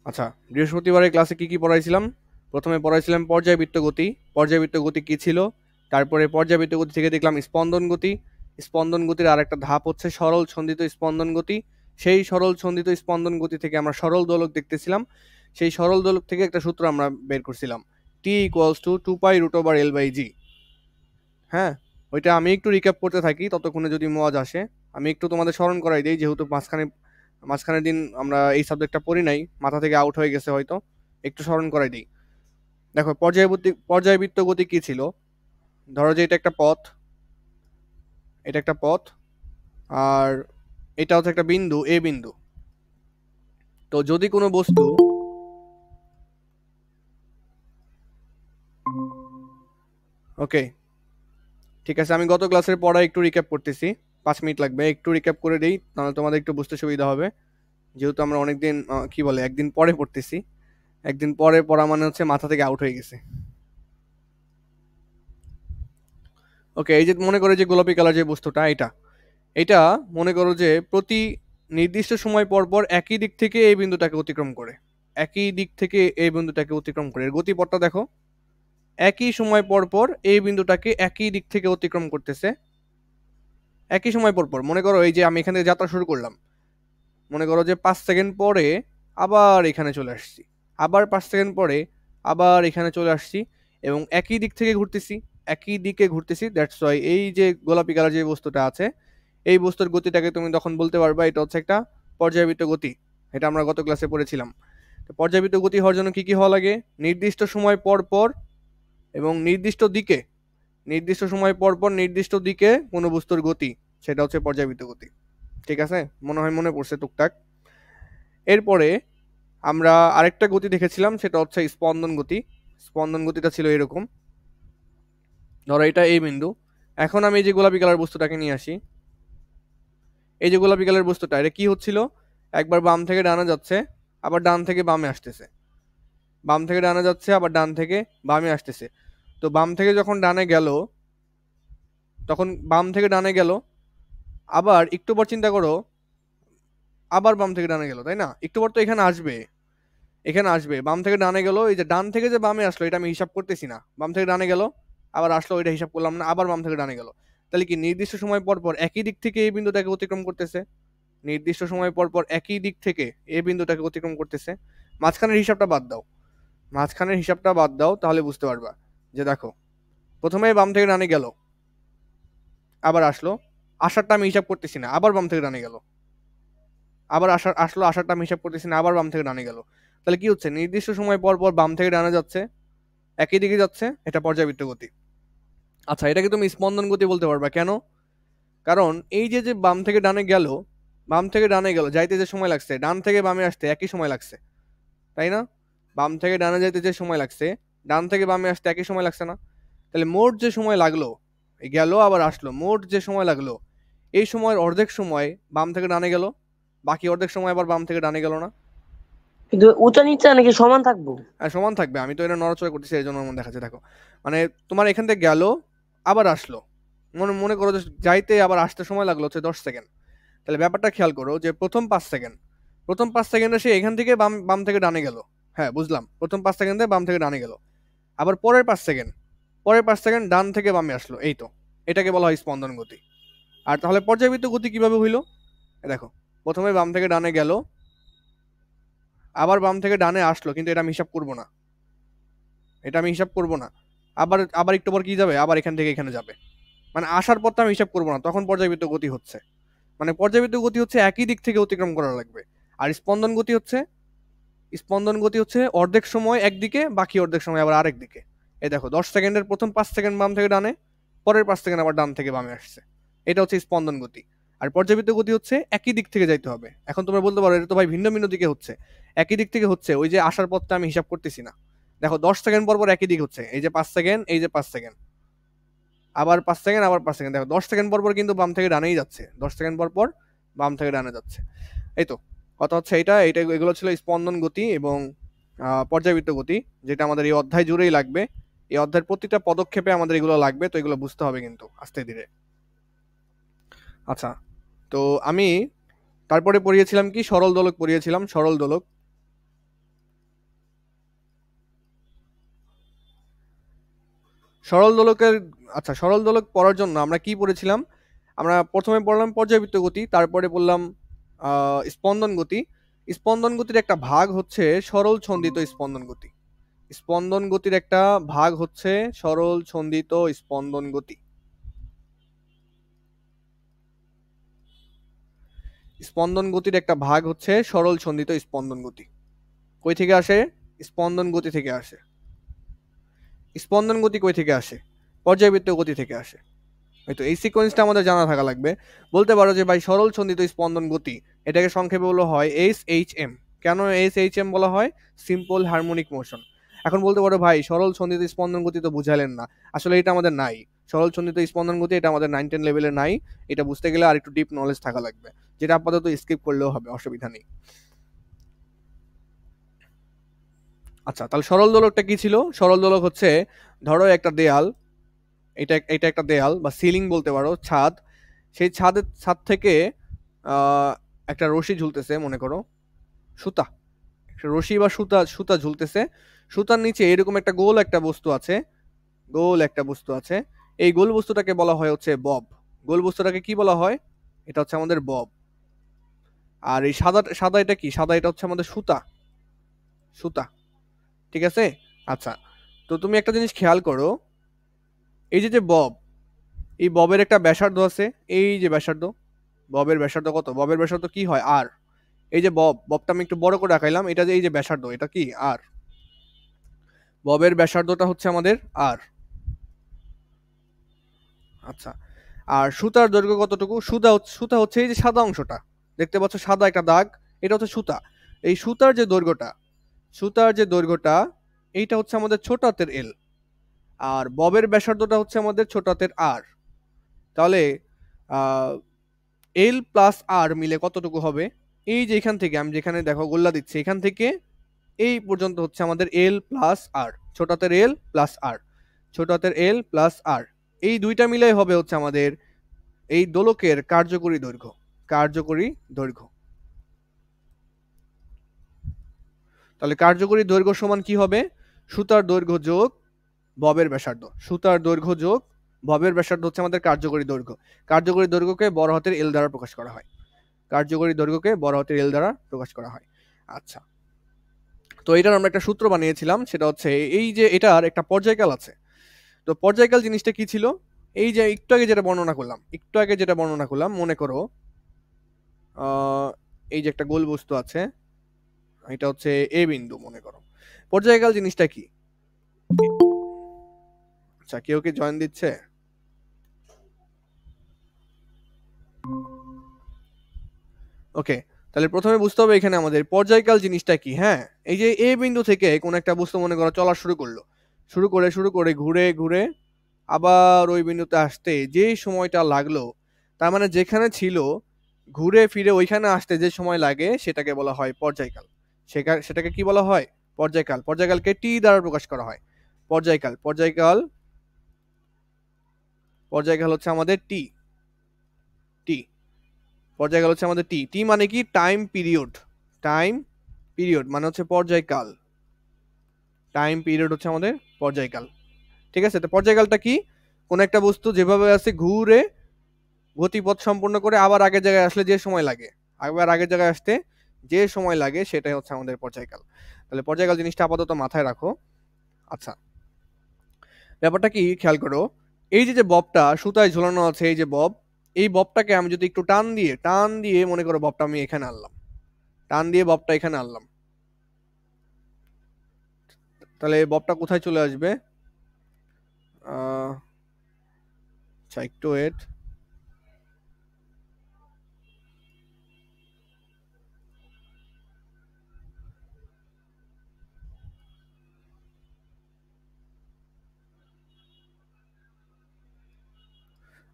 আচ্ছা, বৃহস্পতিবারের ক্লাসে কি কি পড়াইছিলাম? প্রথমে পড়াইছিলাম পর্যায়বৃত্ত গতি। পর্যায়বৃত্ত গতি কি ছিল? তারপরে পর্যায়বৃত্ত গতি থেকে দেখলাম স্পন্দন গতি। স্পন্দন গতির আরেকটা ধাপ হচ্ছে সরল ছন্দিত স্পন্দন গতি। সেই সরল ছন্দিত স্পন্দন গতি থেকে আমরা সরল দোলক দেখতেছিলাম। সেই সরল দোলক থেকে একটা সূত্র আমরা বের করছিলাম, টি ইকুয়ালস টু 2π√L/g। হ্যাঁ, ওইটা আমি একটু রিক্যাপ করতে থাকি ততক্ষণে যদি মজ আসে। আমি একটু তোমাদের স্মরণ করাই দিই, যেহেতু মাঝখানের দিন আমরা এই সাবজেক্টটা পড়ি নাই, মাথা থেকে আউট হয়ে গেছে হয়তো, একটু স্মরণ করাই দিই। দেখো, পর্যায়বৃত্ত গতি কি ছিল? ধরো যে এটা একটা পথ, এটা একটা পথ, আর এটা হচ্ছে একটা বিন্দু, এ বিন্দু। তো যদি কোনো বস্তু, ওকে ঠিক আছে, আমি গত ক্লাসের পড়া একটু রিক্যাপ করতেছি। 5 মিনিট লাগবে, একটু রিক্যাপ করে দিই, তাহলে তোমাদের একটু বুঝতে সুবিধা হবে। যেহেতু আমরা অনেকদিন কি বলে একদিন পরে পড়তেছি, একদিন পরে পড়া মানে হচ্ছে মাথা থেকে আউট হয়ে গেছে। ওকে, এই যে মনে করো যে গোলাপি কালার যে বস্তুটা, এটা এটা মনে করো যে প্রতি নির্দিষ্ট সময় পর পর একই দিক থেকে এই বিন্দুটাকে অতিক্রম করে, একই দিক থেকে এই বিন্দুটাকে অতিক্রম করে। এর গতিপথটা দেখো, একই সময় পর পর এই বিন্দুটাকে একই দিক থেকে অতিক্রম করতেছে। একই সময় পর পর মনে করো এই যে আমি এখান থেকে যাত্রা শুরু করলাম, মনে করো যে 5 সেকেন্ড পরে আবার এখানে চলে আসছি, আবার 5 সেকেন্ড পরে আবার এখানে চলে আসছি, এবং একই দিক থেকে ঘুরতেছি, একই দিকে ঘুরতেছি। দ্যাটস ওয়াই এই যে গোলাপি কালার যে বস্তুটা আছে, এই বস্তুর গতিটাকে তুমি তখন বলতে পারবা এটা হচ্ছে একটা পর্যায়বৃত্ত গতি। এটা আমরা গত ক্লাসে পড়েছিলাম। তো পর্যায়বৃত্ত গতি হওয়ার জন্য কি কি হওয়া লাগে? নির্দিষ্ট সময় পর পর এবং নির্দিষ্ট দিকে, নির্দিষ্ট সময় পর পর নির্দিষ্ট দিকে কোনো বস্তুর গতি, সেটা হচ্ছে পর্যায়বৃত্ত গতি। ঠিক আছে, মনে হয় মনে পড়ছে টুকটাক। এরপরে আমরা আরেকটা গতি দেখেছিলাম, সেটা হচ্ছে স্পন্দন গতি। স্পন্দন গতিটা ছিল এরকম, ধরো এটা এই বিন্দু। এখন আমি এই যে গোলাপি কালার বস্তুটাকে নিয়ে আসি, এই যে গোলাপি কালার বস্তুটা, এটা কি হচ্ছিল? একবার বাম থেকে ডানে যাচ্ছে, আবার ডান থেকে বামে আসতেছে, বাম থেকে ডানে যাচ্ছে, আবার ডান থেকে বামে আসতেছে। তো বাম থেকে যখন ডানে গেল, তখন বাম থেকে ডানে গেল, আবার একটু পর চিন্তা করো, আবার বাম থেকে ডানে গেল, তাই না? একটু পর তো এখানে আসবে, এখানে আসবে, বাম থেকে ডানে গেল, এই যে ডান থেকে যে বামে আসলো এটা আমি হিসাব করতেছি না, বাম থেকে ডানে গেল আবার আসলো, এটা হিসাব করলাম না, আবার বাম থেকে ডানে গেল। তাহলে কি নির্দিষ্ট সময় পর পর একই দিক থেকে এই বিন্দুটাকে অতিক্রম করতেছে, নির্দিষ্ট সময় পর পর একই দিক থেকে এই বিন্দুটাকে অতিক্রম করতেছে। মাঝখানের হিসাবটা বাদ দাও, মাঝখানের হিসাবটা বাদ দাও, তাহলে বুঝতে পারবা। যে দেখো, প্রথমে বাম থেকে ডানে গেল, আবার আসলো, আসারটা আমি হিসাব করতেছি না, আবার বাম থেকে ডানে গেল, আবার আসলো, আসারটা আমি হিসাব করতেছি না, আবার বাম থেকে ডানে গেল। তাহলে কি হচ্ছে? নির্দিষ্ট সময় পর পর বাম থেকে ডানে যাচ্ছে, একই দিকে যাচ্ছে, এটা পর্যাবৃত্ত গতি। আচ্ছা, এটাকে তুমি স্পন্দন গতি বলতে পারবা কেন? কারণ এই যে যে বাম থেকে ডানে গেল, বাম থেকে ডানে গেল, যাইতে যে সময় লাগছে, ডান থেকে বামে আসতে একই সময় লাগছে, তাই না? বাম থেকে ডানে যাইতে যে সময় লাগছে, ডান থেকে বামে আসতে একই সময় লাগছে না? তাহলে মোট যে সময় লাগলো, এই গেল আবার আসলো, মোট যে সময় লাগলো, এই সময়ের অর্ধেক সময় বাম থেকে ডানে গেল, বাকি অর্ধেক সময় আবার বাম থেকে ডানে গেল না? কিন্তু উঁচা নিচা নাকি সমান থাকবো? হ্যাঁ, সমান থাকবে। আমি তো এটা নড়াচড়া করতেছি, এই জন্য এমন দেখাচ্ছে। দেখো, মানে তোমার এখান থেকে গেল, আবার আসলো, মনে মনে করো যে যাইতে আবার আসতে সময় লাগলো হচ্ছে 10 সেকেন্ড। তাহলে ব্যাপারটা খেয়াল করো যে প্রথম 5 সেকেন্ডে সে এখান থেকে বাম বাম থেকে ডানে গেল। হ্যাঁ, বুঝলাম, প্রথম 5 সেকেন্ডে বাম থেকে ডানে গেল, আবার পরের 5 সেকেন্ড ডান থেকে বামে আসলো, এই তো, এটাকে বলা হয় স্পন্দন গতি। আর তাহলে পর্যাবৃত্ত গতি কিভাবে হইলো? দেখো, প্রথমে বাম থেকে ডানে গেল, আবার বাম থেকে ডানে আসলো, কিন্তু এটা আমি হিসাব করবো না, এটা আমি হিসাব করবো না। আবার আবার একটু পর কি যাবে? আবার এখান থেকে এখানে যাবে, মানে আসার পথটা আমি হিসাব করবো না, তখন পর্যাবৃত্ত গতি হচ্ছে। মানে পর্যাবৃত্ত গতি হচ্ছে একই দিক থেকে অতিক্রম করা লাগবে। আর স্পন্দন গতি হচ্ছে অর্ধেক সময় একদিকে, বাকি অর্ধেক সময় আবার আরেক দিকে। এই দেখো, 10 সেকেন্ডের প্রথম 5 সেকেন্ড বাম থেকে ডানে, পরের 5 সেকেন্ড আবার ডান থেকে বামে আসছে, এটা হচ্ছে স্পন্দন গতি। আর পর্যাবৃত্ত গতি হচ্ছে একই দিক থেকে যাইতে হবে। এখন তোমরা বলতে পারো এটা তো ভাই ভিন্ন ভিন্ন দিকে হচ্ছে। একই দিক থেকে হচ্ছে, ওই যে আসার পথটা আমি হিসাব করতেছি না। দেখো, 10 সেকেন্ড পর পর একই দিক হচ্ছে, এই যে 5 সেকেন্ড, এই যে 5 সেকেন্ড, আবার 5 সেকেন্ড, আবার 5 সেকেন্ড। দেখো, 10 সেকেন্ড পর পর কিন্তু বাম থেকে ডানেই যাচ্ছে, 10 সেকেন্ড পর পর বাম থেকে ডানে যাচ্ছে। এই তো, কথা হচ্ছে এটা এটা এগুলো ছিল স্পন্দন গতি এবং পর্যাবৃত্ত গতি, যেটা আমাদের এই অধ্যায় জুড়েই লাগবে। এই অধ্যায়ের প্রতিটা পদক্ষেপে আমাদের এগুলো লাগবে, তো এগুলো বুঝতে হবে কিন্তু আস্তে ধীরে। আচ্ছা, তো আমি তারপরে পড়িয়েছিলাম কি, সরল দোলক পড়িয়েছিলাম, সরল দোলক। সরল দোলকের আচ্ছা, সরল দোলক পড়ার জন্য আমরা কি পড়েছিলাম? আমরা প্রথমে পড়লাম পর্যায়বৃত্ত গতি, তারপরে বললাম স্পন্দন গতি। স্পন্দন গতির একটা ভাগ হচ্ছে সরল ছন্দিত স্পন্দন গতি। স্পন্দন গতির একটা ভাগ হচ্ছে সরল ছন্দিত স্পন্দন গতি। স্পন্দন গতির একটা ভাগ হচ্ছে সরল ছন্দিত স্পন্দন গতি। কই থেকে আসে? স্পন্দন গতি থেকে আসে। স্পন্দন গতি কই থেকে আসে? পর্যায়বৃত্ত গতি থেকে আসে। হয়তো এই সিকোয়েন্সটা আমাদের জানা থাকা লাগবে। বলতে পারো যে ভাই সরল ছন্দিত স্পন্দন গতি, এটাকে সংক্ষেপে বলা হয় SHM। কেন SHM বলা হয়? Simple harmonic motion. এখন বলতে পারো ভাই সরল ছন্দিত স্পন্দন গতি তো বুঝালেন না। আসলে এটা আমাদের নাই। সরল ছন্দিত স্পন্দন গতি এটা আমাদের 9-10 লেভেলে নাই। এটা বুঝতে গেলে আর একটু ডিপ নলেজ থাকা লাগবে, যেটা আপাতত স্কিপ করলেও হবে, অসুবিধা নেই। আচ্ছা, তাহলে সরল দোলকটা কি ছিল? সরল দোলক হচ্ছে, ধরো একটা দেয়াল, এটা এটা একটা দেয়াল বা সিলিং বলতে পারো, ছাদ। সেই ছাদ থেকে একটা রশি ঝুলতেছে মনে করো, সুতা, একটা রশি বা সুতা সুতা ঝুলতেছে। সুতার নিচে এরকম একটা গোল একটা বস্তু আছে, গোল একটা বস্তু আছে। এই গোল বস্তুটাকে বলা হয় হচ্ছে বব। গোল বস্তুটাকে কি বলা হয়? এটা হচ্ছে আমাদের বব। আর এই সাদা সাদা এটা কি? সাদা এটা হচ্ছে আমাদের সুতা, সুতা। ঠিক আছে? আচ্ছা, তো তুমি একটা জিনিস খেয়াল করো, এই যে যে বব, এই ববের একটা ব্যাসার্ধ আছে। এই যে ব্যাসার্ধ, ববের ব্যাসার্ধ কত? ববের ব্যাসার্ধ কি হয়? আর। এই যে ববটা আমি একটু বড় করে দেখাইলাম, এটা যে এই যে ব্যাসার্ধ, এটা কি? আর। ববের ব্যাসার্ধটা হচ্ছে আমাদের আর। আচ্ছা, আর সুতার দৈর্ঘ্য কতটুকু? সুতা হচ্ছে এই যে সাদা অংশটা, দেখতে পাচ্ছ সাদা একটা দাগ, এটা হচ্ছে সুতা। এই সুতার যে দৈর্ঘ্যটা এইটা হচ্ছে আমাদের ছোট হাতের এল। আর ববের ব্যাসার্ধটা হচ্ছে আমাদের ছোট হাতের আর। তাহলে এল প্লাস আর মিলে কতটুকু হবে? এই যে এখান থেকে আমি যেখানে দেখো গোল্লা দিচ্ছি, এখান থেকে এই পর্যন্ত হচ্ছে আমাদের এল প্লাস আর, ছোট হাতের এল প্লাস আর, ছোট হাতের এল প্লাস আর। এই দুইটা মিলাই হবে হচ্ছে আমাদের এই দোলকের কার্যকরী দৈর্ঘ্য। কার্যকরী দৈর্ঘ্য। তাহলে কার্যকরী দৈর্ঘ্য সমান কি হবে? সুতার দৈর্ঘ্য যোগ ববের ব্যাসার্ধ। সুতার দৈর্ঘ্য যোগ ববের ব্যাসার্ধ হচ্ছে আমাদের কার্যকরী দৈর্ঘ্য। কার্যকরী দৈর্ঘ্যকে বড় হাতের এল দ্বারা প্রকাশ করা হয়। কার্যকরী দৈর্ঘ্যকে বড় হাতের এল দ্বারা প্রকাশ করা হয়। আচ্ছা, তো এটার আমরা একটা সূত্র বানিয়েছিলাম, সেটা হচ্ছে এই যে এটার একটা পর্যায়কাল আছে। তো পর্যায়কাল জিনিসটা কি ছিল? এই যে একটু আগে যেটা বর্ণনা করলাম, মনে করো এই যে একটা গোল বস্তু আছে, এটা হচ্ছে এ বিন্দু মনে করো। পর্যায়কাল জিনিসটা কি? আচ্ছা, কেউ কি জয়েন দিচ্ছে? ওকে, তাহলে প্রথমে বুঝতে হবে এখানে আমাদের পর্যায়কাল জিনিসটা কি। হ্যাঁ, এই যে এ বিন্দু থেকে কোন একটা বস্তু মনে করো চলা শুরু করলো, শুরু করে ঘুরে ঘুরে আবার ওই বিন্দুতে আসতে যে সময়টা লাগলো, তার মানে যেখানে ছিল ঘুরে ফিরে ওইখানে আসতে যে সময় লাগে সেটাকে বলা হয় পর্যায়কাল। সেটাকে কি বলা হয়? পর্যায়কাল। পর্যায়কালকে টি দ্বারা প্রকাশ করা হয়। পর্যায়কাল হচ্ছে আমাদের টি। টি পর্যায়কাল হচ্ছে আমাদের টি। টি মানে কি? Time period. টাইম পিরিয়ড মানে হচ্ছে পর্যায়কাল। টাইম পিরিয়ড হচ্ছে আমাদের পর্যায়কাল। ঠিক আছে, তো পর্যায়কালটা কি? কোন একটা বস্তু যেভাবে আছে ঘুরে গতিপথ সম্পূর্ণ করে আবার আগের জায়গায় আসলে যে সময় লাগে, আবার আগের জায়গায় আসতে যে সময় লাগে সেটাই হচ্ছে আমাদের পর্যায়কাল। তাহলে পর্যায়কাল জিনিসটা আপাতত মাথায় রাখো। আচ্ছা, ব্যাপারটা কি খেয়াল করো, এই যে যে ববটা সুতায় ঝুলানো আছে, এই যে বব, এই ববটাকে আমি যদি একটু টান দিয়ে মনে করো ববটা আমি এখানে আনলাম, টান দিয়ে ববটা এখানে আনলাম, তাহলে এই ববটা কোথায় চলে আসবে? আচ্ছা, একটু ওয়েট।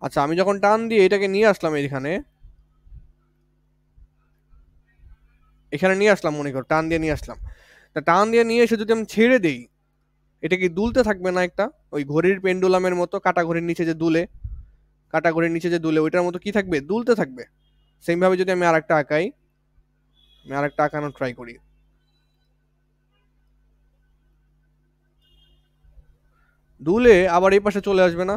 আচ্ছা, আমি যখন টান দিয়ে এটাকে নিয়ে আসলাম এখানে নিয়ে আসলাম, মনে করো টান দিয়ে নিয়ে আসলাম। তা টান দিয়ে নিয়ে এসে যদি আমি ছেড়ে দেই, এটা কি দুলতে থাকবে না একটা? ওই ঘড়ির পেন্ডুলামের মতো, কাটা ঘড়ির নিচে যে দুলে, কাটা ঘড়ির নিচে যে দুলে ওইটার মতো কি থাকবে? দুলতে থাকবে। সেম ভাবে যদি আমি আরেকটা আঁকাই, আমি আরেকটা আঁকানোর ট্রাই করি। দুলে আবার এই পাশে চলে আসবে না?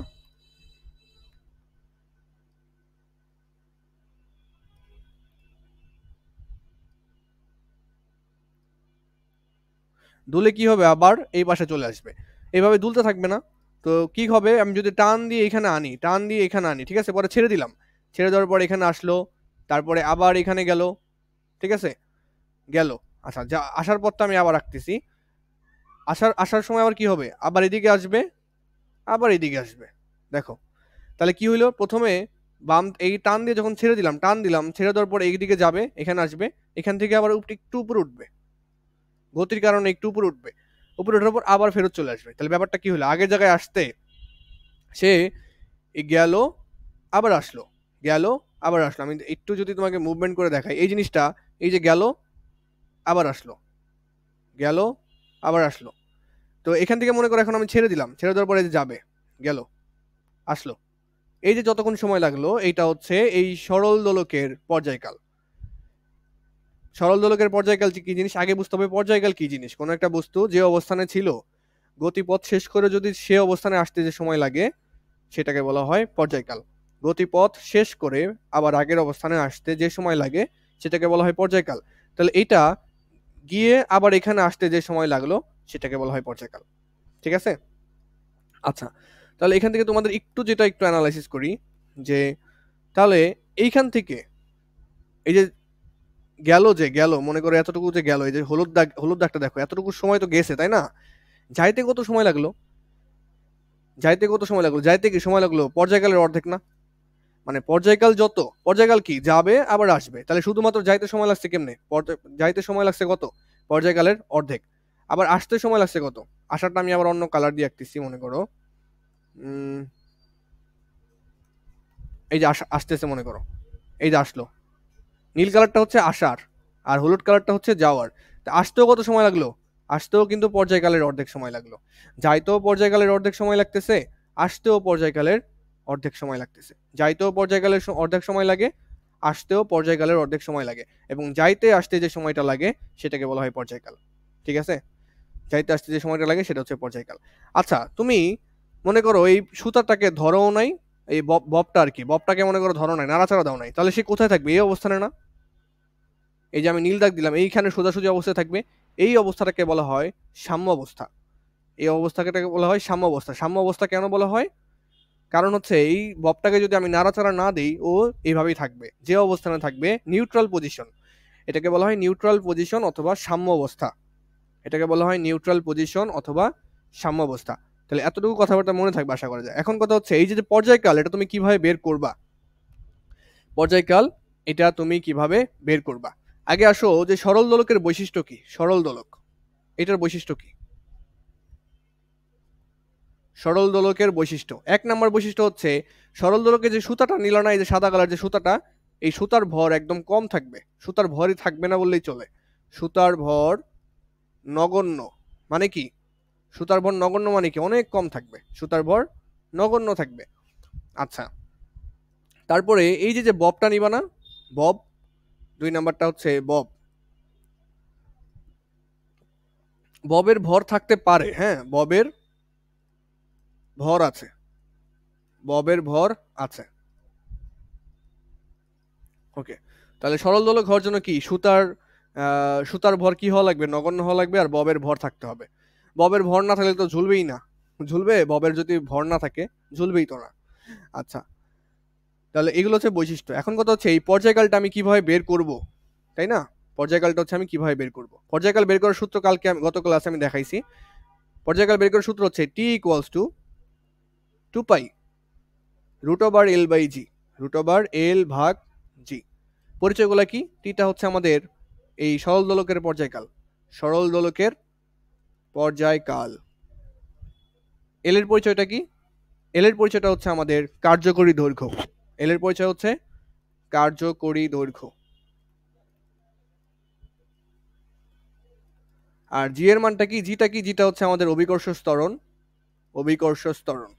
দুলে কি হবে, আবার এই পাশে চলে আসবে, এইভাবে দুলতে থাকবে না? তো কি হবে, আমি যদি টান দিয়ে এখানে আনি, টান দিয়ে এখানে আনি, ঠিক আছে, পরে ছেড়ে দিলাম, ছেড়ে দেওয়ার পর এখানে আসলো, তারপরে আবার এখানে গেল, ঠিক আছে, গেল। আচ্ছা, যা আসার পর তো আমি আবার রাখতেছি, আসার সময় আবার কি হবে, আবার এদিকে আসবে, আবার এদিকে আসবে। দেখো, তাহলে কি হইলো, প্রথমে বাম এই টান দিয়ে যখন ছেড়ে দিলাম, টান দিলাম, ছেড়ে দেওয়ার পর এইদিকে যাবে, এখানে আসবে, এখান থেকে আবার একটু উপরে উঠবে, গতির কারণে একটু উপরে উঠবে, উপরে ওঠার পর আবার ফেরত চলে আসবে। তাহলে ব্যাপারটা কি হলো, আগের জায়গায় আসতে সে গেল, আবার আসলো, গেল, আবার আসলো। আমি একটু যদি তোমাকে মুভমেন্ট করে দেখাই, এই জিনিসটা, এই যে গেল, আবার আসলো, গেল, আবার আসলো। তো এখান থেকে মনে করো এখন আমি ছেড়ে দিলাম, ছেড়ে দেওয়ার পরে যে যাবে, গেল, আসলো, এই যে যতক্ষণ সময় লাগলো, এইটা হচ্ছে এই সরল দোলকের পর্যায়কাল। সরল দোলকের পর্যায়কাল কি জিনিস আগে বুঝতে হবে। পর্যায়কাল কি জিনিস, কোনো একটা বস্তু যে অবস্থানে ছিল, গতিপথ শেষ করে যদি সে অবস্থানে আসতে যে সময় লাগে, সেটাকে বলা হয় পর্যায়কাল। গতিপথ শেষ করে আবার আগের অবস্থানে আসতে যে সময় লাগে, সেটাকে বলা হয় পর্যায়কাল। তাহলে এটা গিয়ে আবার এখানে আসতে যে সময় লাগলো, সেটাকে বলা হয় পর্যায়কাল। ঠিক আছে? আচ্ছা, তাহলে এখান থেকে তোমাদের একটু অ্যানালাইসিস করি, যে তাহলে এইখান থেকে এই যে গেল মনে করো এতটুকু যে গেল, এই যে হলুদ দাগটা দেখো, এতটুকু সময় তো গেছে, তাই না? যাইতে কত সময় লাগলো, যাইতে কি সময় লাগলো পর্যায়কালের অর্ধেক না? মানে পর্যায়কাল যত, পর্যায়কাল কি যাবে আবার আসবে, তাহলে শুধুমাত্র যাইতে সময় লাগছে কেমনে, যাইতে সময় লাগছে কত, পর্যায়কালের অর্ধেক। আবার আসতে সময় লাগছে কত, আসারটা আমি আবার অন্য কালার দিয়ে আঁকতেছি, মনে করো এই যে আসতেছে, মনে করো এই যে আসলো, নীল কালারটা হচ্ছে আসার, আর হলুদ কালারটা হচ্ছে যাওয়ার। তা আসতেও কত সময় লাগলো, আসতেও কিন্তু পর্যায়কালের অর্ধেক সময় লাগলো। যাইতেও পর্যায়কালের অর্ধেক সময় লাগতেছে, আসতেও পর্যায়কালের অর্ধেক সময় লাগতেছে। যাইতেও পর্যায়কালের অর্ধেক সময় লাগে, আসতেও পর্যায়কালের অর্ধেক সময় লাগে, এবং যাইতে আসতে যে সময়টা লাগে সেটাকে বলা হয় পর্যায়কাল। ঠিক আছে? যাইতে আসতে যে সময়টা লাগে সেটা হচ্ছে পর্যায়কাল। আচ্ছা, তুমি মনে করো এই সুতাটাকে ধরো নাই, এই ববটা আর কি, ববটাকে মনে করো ধরো নাই, নাড়াচাড়া দাও নাই, তাহলে সে কোথায় থাকবে, এই অবস্থানে না? এই যে আমি নীল দাগ দিলাম, এইখানে সোজাসুজি অবস্থায় থাকবে। এই অবস্থাটাকে বলা হয় সাম্য অবস্থা। এই অবস্থাটাকে বলা হয় সাম্য অবস্থা। সাম্য অবস্থা কেন বলা হয়, কারণ হচ্ছে এই ববটাকে যদি আমি নাড়াচাড়া না দিই, ও এইভাবেই থাকবে, যে অবস্থানে থাকবে, নিউট্রাল পজিশন। এটাকে বলা হয় নিউট্রাল পজিশন অথবা সাম্য অবস্থা। এটাকে বলা হয় নিউট্রাল পজিশন অথবা সাম্য অবস্থা। তাহলে এতটুকু কথাবার্তা মনে থাকবে আশা করা যায়। এখন কথা হচ্ছে এই যে পর্যায়কাল, এটা তুমি কিভাবে বের করবা, পর্যায়কাল এটা তুমি কিভাবে বের করবা। আগে আসো যে সরল দোলকের বৈশিষ্ট্য কি, সরল দোলক এটার বৈশিষ্ট্য কি। সরল দোলকের বৈশিষ্ট্য, এক নম্বর বৈশিষ্ট্য হচ্ছে সরল দোলকে যে সুতাটা নিল না, এই যে সাদা কালার যে সুতাটা, এই সুতার ভর একদম কম থাকবে। সুতার ভরই থাকবে না বললেই চলে, সুতার ভর নগণ্য। মানে কি, সুতার ভর নগণ্য মানে কি, অনেক কম থাকবে, সুতার ভর নগণ্য থাকবে। আচ্ছা, তারপরে এই যে ববটা নিবা না, বব, দুই নাম্বারটা হচ্ছে বব, ববের ভর থাকতে পারে, হ্যাঁ ববের ভর আছে, ববের ভর আছে। ওকে, তাহলে সরল দোলক হওয়ার জন্য কি সুতার ভর কি হওয়া লাগবে, নগণ্য হওয়া লাগবে, আর ববের ভর থাকতে হবে। ববের ভর না থাকলে তো ঝুলবেই না, ঝুলবে, ববের যদি ভর না থাকে ঝুলবেই তো না। আচ্ছা, তাহলে এগুলো হচ্ছে বৈশিষ্ট্য। এখন কথা হচ্ছে এই পর্যায়কালটা আমি কিভাবে বের করব, তাই না? পর্যায়কালটা হচ্ছে আমি কিভাবে বের করব, পর্যায়কাল বের করার সূত্র কালকে গত ক্লাসে আমি দেখাইছি। পর্যায়কাল বের করার সূত্র হচ্ছে T equals to 2 pi root over L by G, root over L ভাগ জি। পরিচয়গুলো কি, টিটা হচ্ছে আমাদের এই সরল দোলকের পর্যায়কাল, সরল দোলকের পর্যায়কাল। এল এর পরিচয়টা কি, এল এর পরিচয়টা হচ্ছে আমাদের কার্যকরী দৈর্ঘ্য, এল এর পরিচয় হচ্ছে কার্যকরী দৈর্ঘ্য। আর জি এর মানটা কি, জিটা কি, জিটা হচ্ছে আমাদের অভিকর্ষ ত্বরণ, অভিকর্ষ ত্বরণ।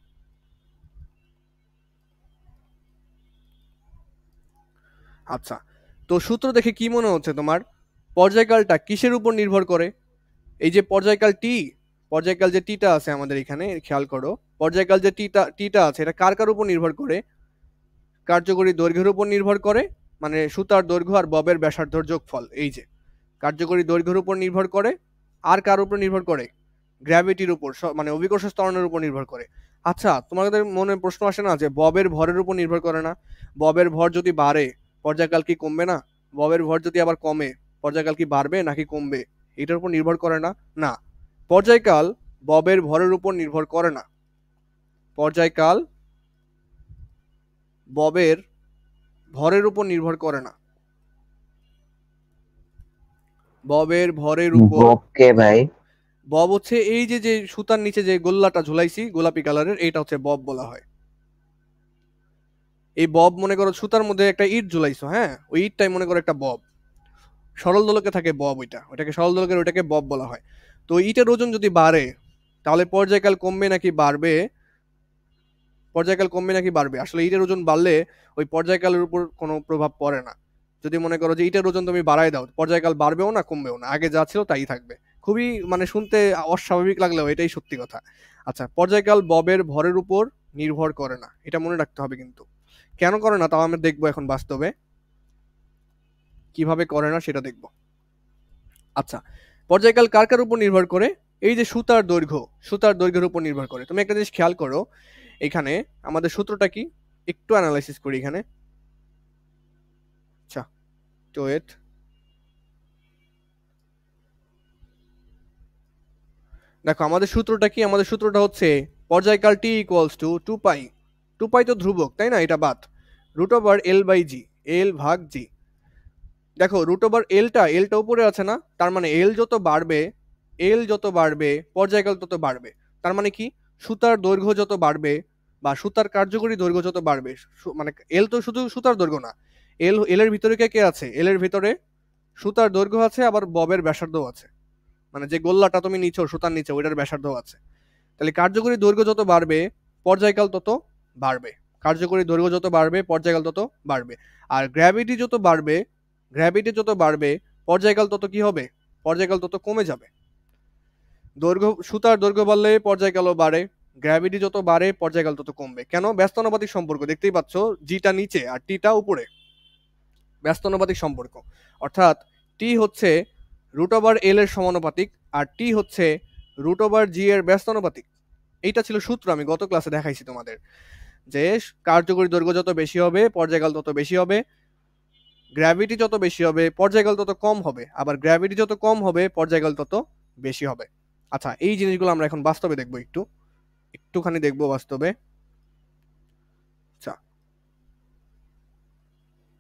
আচ্ছা, তো সূত্র দেখে কি মনে হচ্ছে তোমার, পর্যায়কালটা কিসের উপর নির্ভর করে? এই যে পর্যায়কাল টি, পর্যায়কাল যে টিটা আছে আমাদের এখানে খেয়াল করো, পর্যায়কাল যে টিটা আছে এটা কার কার উপর নির্ভর করে? কার্যকরী দৈর্ঘ্যের উপর নির্ভর করে, মানে সুতার দৈর্ঘ্য আর ববের ব্যাসার্ধর যোগফল। এই যে কার্যকরী দৈর্ঘ্যের উপর নির্ভর করে, আর কার উপর নির্ভর করে? গ্র্যাভিটির উপর, মানে অভিকর্ষ ত্বরণের উপর নির্ভর করে। আচ্ছা, তোমাদের মনে প্রশ্ন আসে না যে ববের ভরের উপর নির্ভর করে না? ববের ভর যদি বাড়ে পর্যায়কাল কি কমবে না? ববের ভর যদি আবার কমে পর্যায়কাল কি বাড়বে নাকি কমবে? এটার উপর নির্ভর করে না? না, পর্যায়কাল ববের ভরের উপর নির্ভর করে না। পর্যায়কাল ববের ভরের উপর নির্ভর করে না। ববের ভরের উপর, ববকে ভাই বব হচ্ছে এই যে যে সুতার নিচে যে গোল্লাটা ঝুলাইছি গোলাপি কালারের, এটা হচ্ছে বব বলা হয়। এই বব মনে করো সুতার মধ্যে একটা ইট ঝুলাইছো, হ্যাঁ, ওই ইটটাই মনে করো একটা বব। সরল দোলকে থাকে বব, ওইটাকে সরল দোলকের ওইটাকে বব বলা হয়। তো ইটের ওজন যদি বাড়ে তাহলে পর্যায়কাল কমবে নাকি বাড়বে? পর্যায়কাল কমবে নাকি বাড়বে? আসলে ইটের ওজন বাড়লে ওই পর্যায়কালের উপর কোনো প্রভাব পড়ে না। যদি মনে করো যে ইটের ওজন তুমি বাড়ায় দাও, পর্যায়কাল বাড়বেও না কমবেও না, আগে যা ছিল তাই থাকবে। খুবই মানে শুনতে অস্বাভাবিক লাগলেও এটাই সত্যি কথা। আচ্ছা, পর্যায়কাল ববের ভরের উপর নির্ভর করে না, এটা মনে রাখতে হবে কিন্তু। কেন করে না তাও আমরা দেখবো এখন বাস্তবে, কিভাবে করে না সেটা দেখবো। আচ্ছা, পর্যায়কাল কার কার উপর নির্ভর করে? এই যে সুতার দৈর্ঘ্য, সুতার দৈর্ঘ্যের উপর নির্ভর করে। তুমি একটা জিনিস খেয়াল করো, এখানে আমাদের সূত্রটা কি একটু অ্যানালাইসিস করি এখানে। আচ্ছা, তো দেখো আমাদের সূত্রটা কি, আমাদের সূত্রটা হচ্ছে পর্যায়কাল টি ইকুয়ালস টু 2 পাই। 2 পাই তো ধ্রুবক তাই না, এটা বাদ, রুট ওভার এল বাই জি, এল ভাগ জি। দেখো রুট ওভার এলটা উপরে আছে না, তার মানে এল যত বাড়বে পর্যায়কাল তত বাড়বে। তার মানে কি, সুতার দৈর্ঘ্য যত বাড়বে বা সুতার কার্যকরী দৈর্ঘ্য যত বাড়বে, মানে এল তো শুধু সুতার দৈর্ঘ্য না, এর ভিতরে কে কে আছে? এল এর ভিতরে সুতার দৈর্ঘ্য আছে, আবার ববের ব্যাসার্ধ আছে, মানে যে গোল্লাটা তুমি নিচ্ছ সুতার নিচে ওইটার ব্যাসার্ধ আছে। তাহলে কার্যকরী দৈর্ঘ্য যত বাড়বে পর্যায়কাল তত বাড়বে, কার্যকরী দৈর্ঘ্য যত বাড়বে পর্যায়কাল তত বাড়বে। আর গ্র্যাভিটি যত বাড়বে পর্যায়কাল তত কি হবে? পর্যায়কাল তত কমে যাবে। সুতার দৈর্ঘ্য বাড়লে পর্যায়কালও বাড়ে, গ্র্যাভিটি যত বাড়ে পর্যায়কাল তত কমবে। কেন? ব্যস্তানুপাতিক সম্পর্ক, দেখতেই পাচ্ছ জিটা নিচে আর টিটা উপরে, ব্যস্তানুপাতিক সম্পর্ক। অর্থাৎ টি হচ্ছে রুট ওভার এল এর সমানুপাতিক আর টি হচ্ছে রুট ওভার জি এর ব্যস্তানুপাতিক। এইটা ছিল সূত্র, আমি গত ক্লাসে দেখাইছি তোমাদের, যে কার্যকরী দৈর্ঘ্য যত বেশি হবে পর্যায়কাল তত বেশি হবে, গ্র্যাভিটি যত বেশি হবে পর্যায়কাল তত কম হবে, আবার গ্র্যাভিটি যত কম হবে পর্যায়কাল তত বেশি হবে। আচ্ছা, এই জিনিসগুলো আমরা এখন বাস্তবে দেখবো, একটুখানি দেখবো বাস্তবে। আচ্ছা,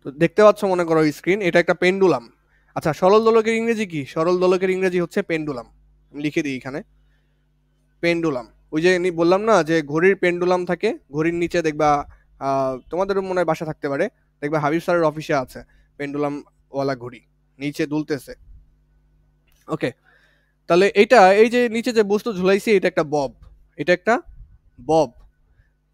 তো দেখতে পাচ্ছ মনে করো স্ক্রিন, এটা একটা পেন্ডুলাম। আচ্ছা, সরল দোলকের ইংরেজি কি? সরল দোলকের ইংরেজি হচ্ছে পেন্ডুলাম। লিখে দিই এখানে, পেন্ডুলাম। ওই যে বললাম না যে ঘড়ির পেন্ডুলাম থাকে, ঘড়ির নিচে দেখবা, তোমাদের মনে হয় বাসা থাকতে পারে, দেখবা হাবিব স্যারের অফিসে আছে পেন্ডুলাম ওয়ালা ঘড়ি, নিচে দুলতেছে। ওকে, তাহলে এটা এই যে নিচে যে বস্তু ঝুলাইছি এটা একটা বব, এটা একটা বব।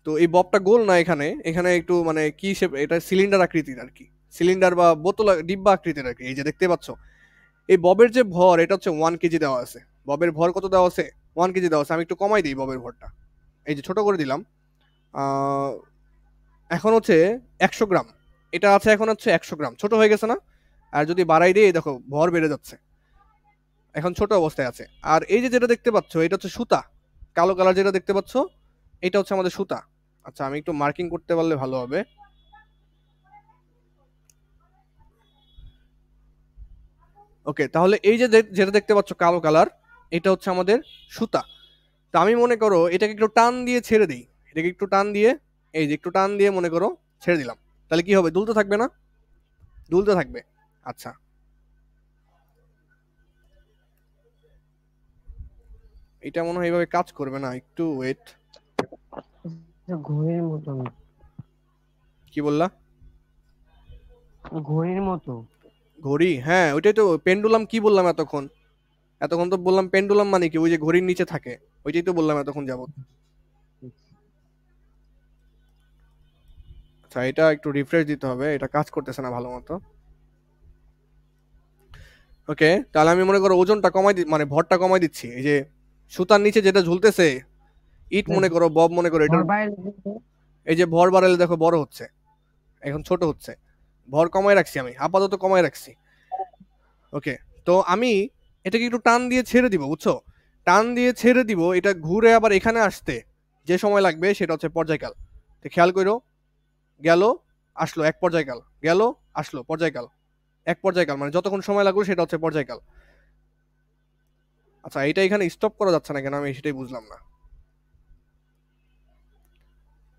তো এই ববটা গোল না, এখানে এখানে একটু মানে কি শেপ, এটা সিলিন্ডার আকৃতির আর কি, সিলিন্ডার বা বোতল ডিব্বা আকৃতির আর কি। এই যে দেখতে পাচ্ছ এই ববের যে ভর এটা হচ্ছে 1 কেজি দেওয়া আছে। ববের ভর কত দেওয়া আছে? 1 কেজি দেওয়া আছে। আমি একটু কমাই দিই ববের ভরটা, এই যে ছোট করে দিলাম। এখন হচ্ছে 100 গ্রাম, এটা আছে এখন হচ্ছে 100 গ্রাম, ছোট হয়ে গেছে না? আর যদি বাড়াই দিই দেখো ভর বেড়ে যাচ্ছে, এখন ছোট অবস্থায় আছে। আর এই যে যেটা দেখতে পাচ্ছ এটা হচ্ছে সুতা, কালো কালার যেটা দেখতে পাচ্ছ এটা হচ্ছে আমাদের সুতা। আচ্ছা, আমি একটু মার্কিং করতে পারলে ভালো হবে। ওকে, তাহলে এই যে যেটা দেখতে পাচ্ছ কালো কালার, এটা হচ্ছে আমাদের সুতা। তা আমি মনে করো এটাকে একটু টান দিয়ে ছেড়ে দিই, এটাকে একটু টান দিয়ে, এই যে একটু টান দিয়ে মনে করো ছেড়ে দিলাম, তাহলে কি হবে? দুলতে থাকবে না? দুলতে থাকবে। আচ্ছা, এটা মনে হয় এইভাবে কাজ করবে না, একটু ওয়েট। ঘড়ির মতো, কি বললা? ঘড়ির মতো। ঘড়ি, হ্যাঁ ওইটাই তো পেন্ডুলাম। কি বললাম এতক্ষণ? এতক্ষণ তো বললাম পেন্ডুলাম মানে কি, ওই যে ঘড়ির নিচে থাকে, ওইটাই তো বললাম এতক্ষণ যাবত। আচ্ছা, এটা একটু রিফ্রেশ দিতে হবে, এটা কাজ করতেছে না ভালো মতো। ওকে, তাহলে আমি মনে করো ওজনটা কমাই মানে ভরটা কমাই দিচ্ছি, এই যে সুতার নিচে যেটা ঝুলতেছে ইট মনে করো, বব মনে করো, এটা এই যে ভর বাড়ালে দেখো বড় হচ্ছে, এখন ছোট হচ্ছে। ভর কমায় রাখছি আমি, আপাতত কমায় রাখছি। ওকে, তো আমি এটাকে একটু টান দিয়ে ছেড়ে দিব, বুঝছো? টান দিয়ে ছেড়ে দিব, এটা ঘুরে আবার এখানে আসতে যে সময় লাগবে সেটা হচ্ছে পর্যায়কাল। তো খেয়াল করো, গেল আসলো এক পর্যায়কাল, গেল আসলো পর্যায়কাল, এক পর্যায়কাল, মানে যতক্ষণ সময় লাগলো সেটা হচ্ছে পর্যায়কাল। আচ্ছা, এটা এখানে স্টপ করা যাচ্ছে না কেন, আমি সেটাই বুঝলাম না।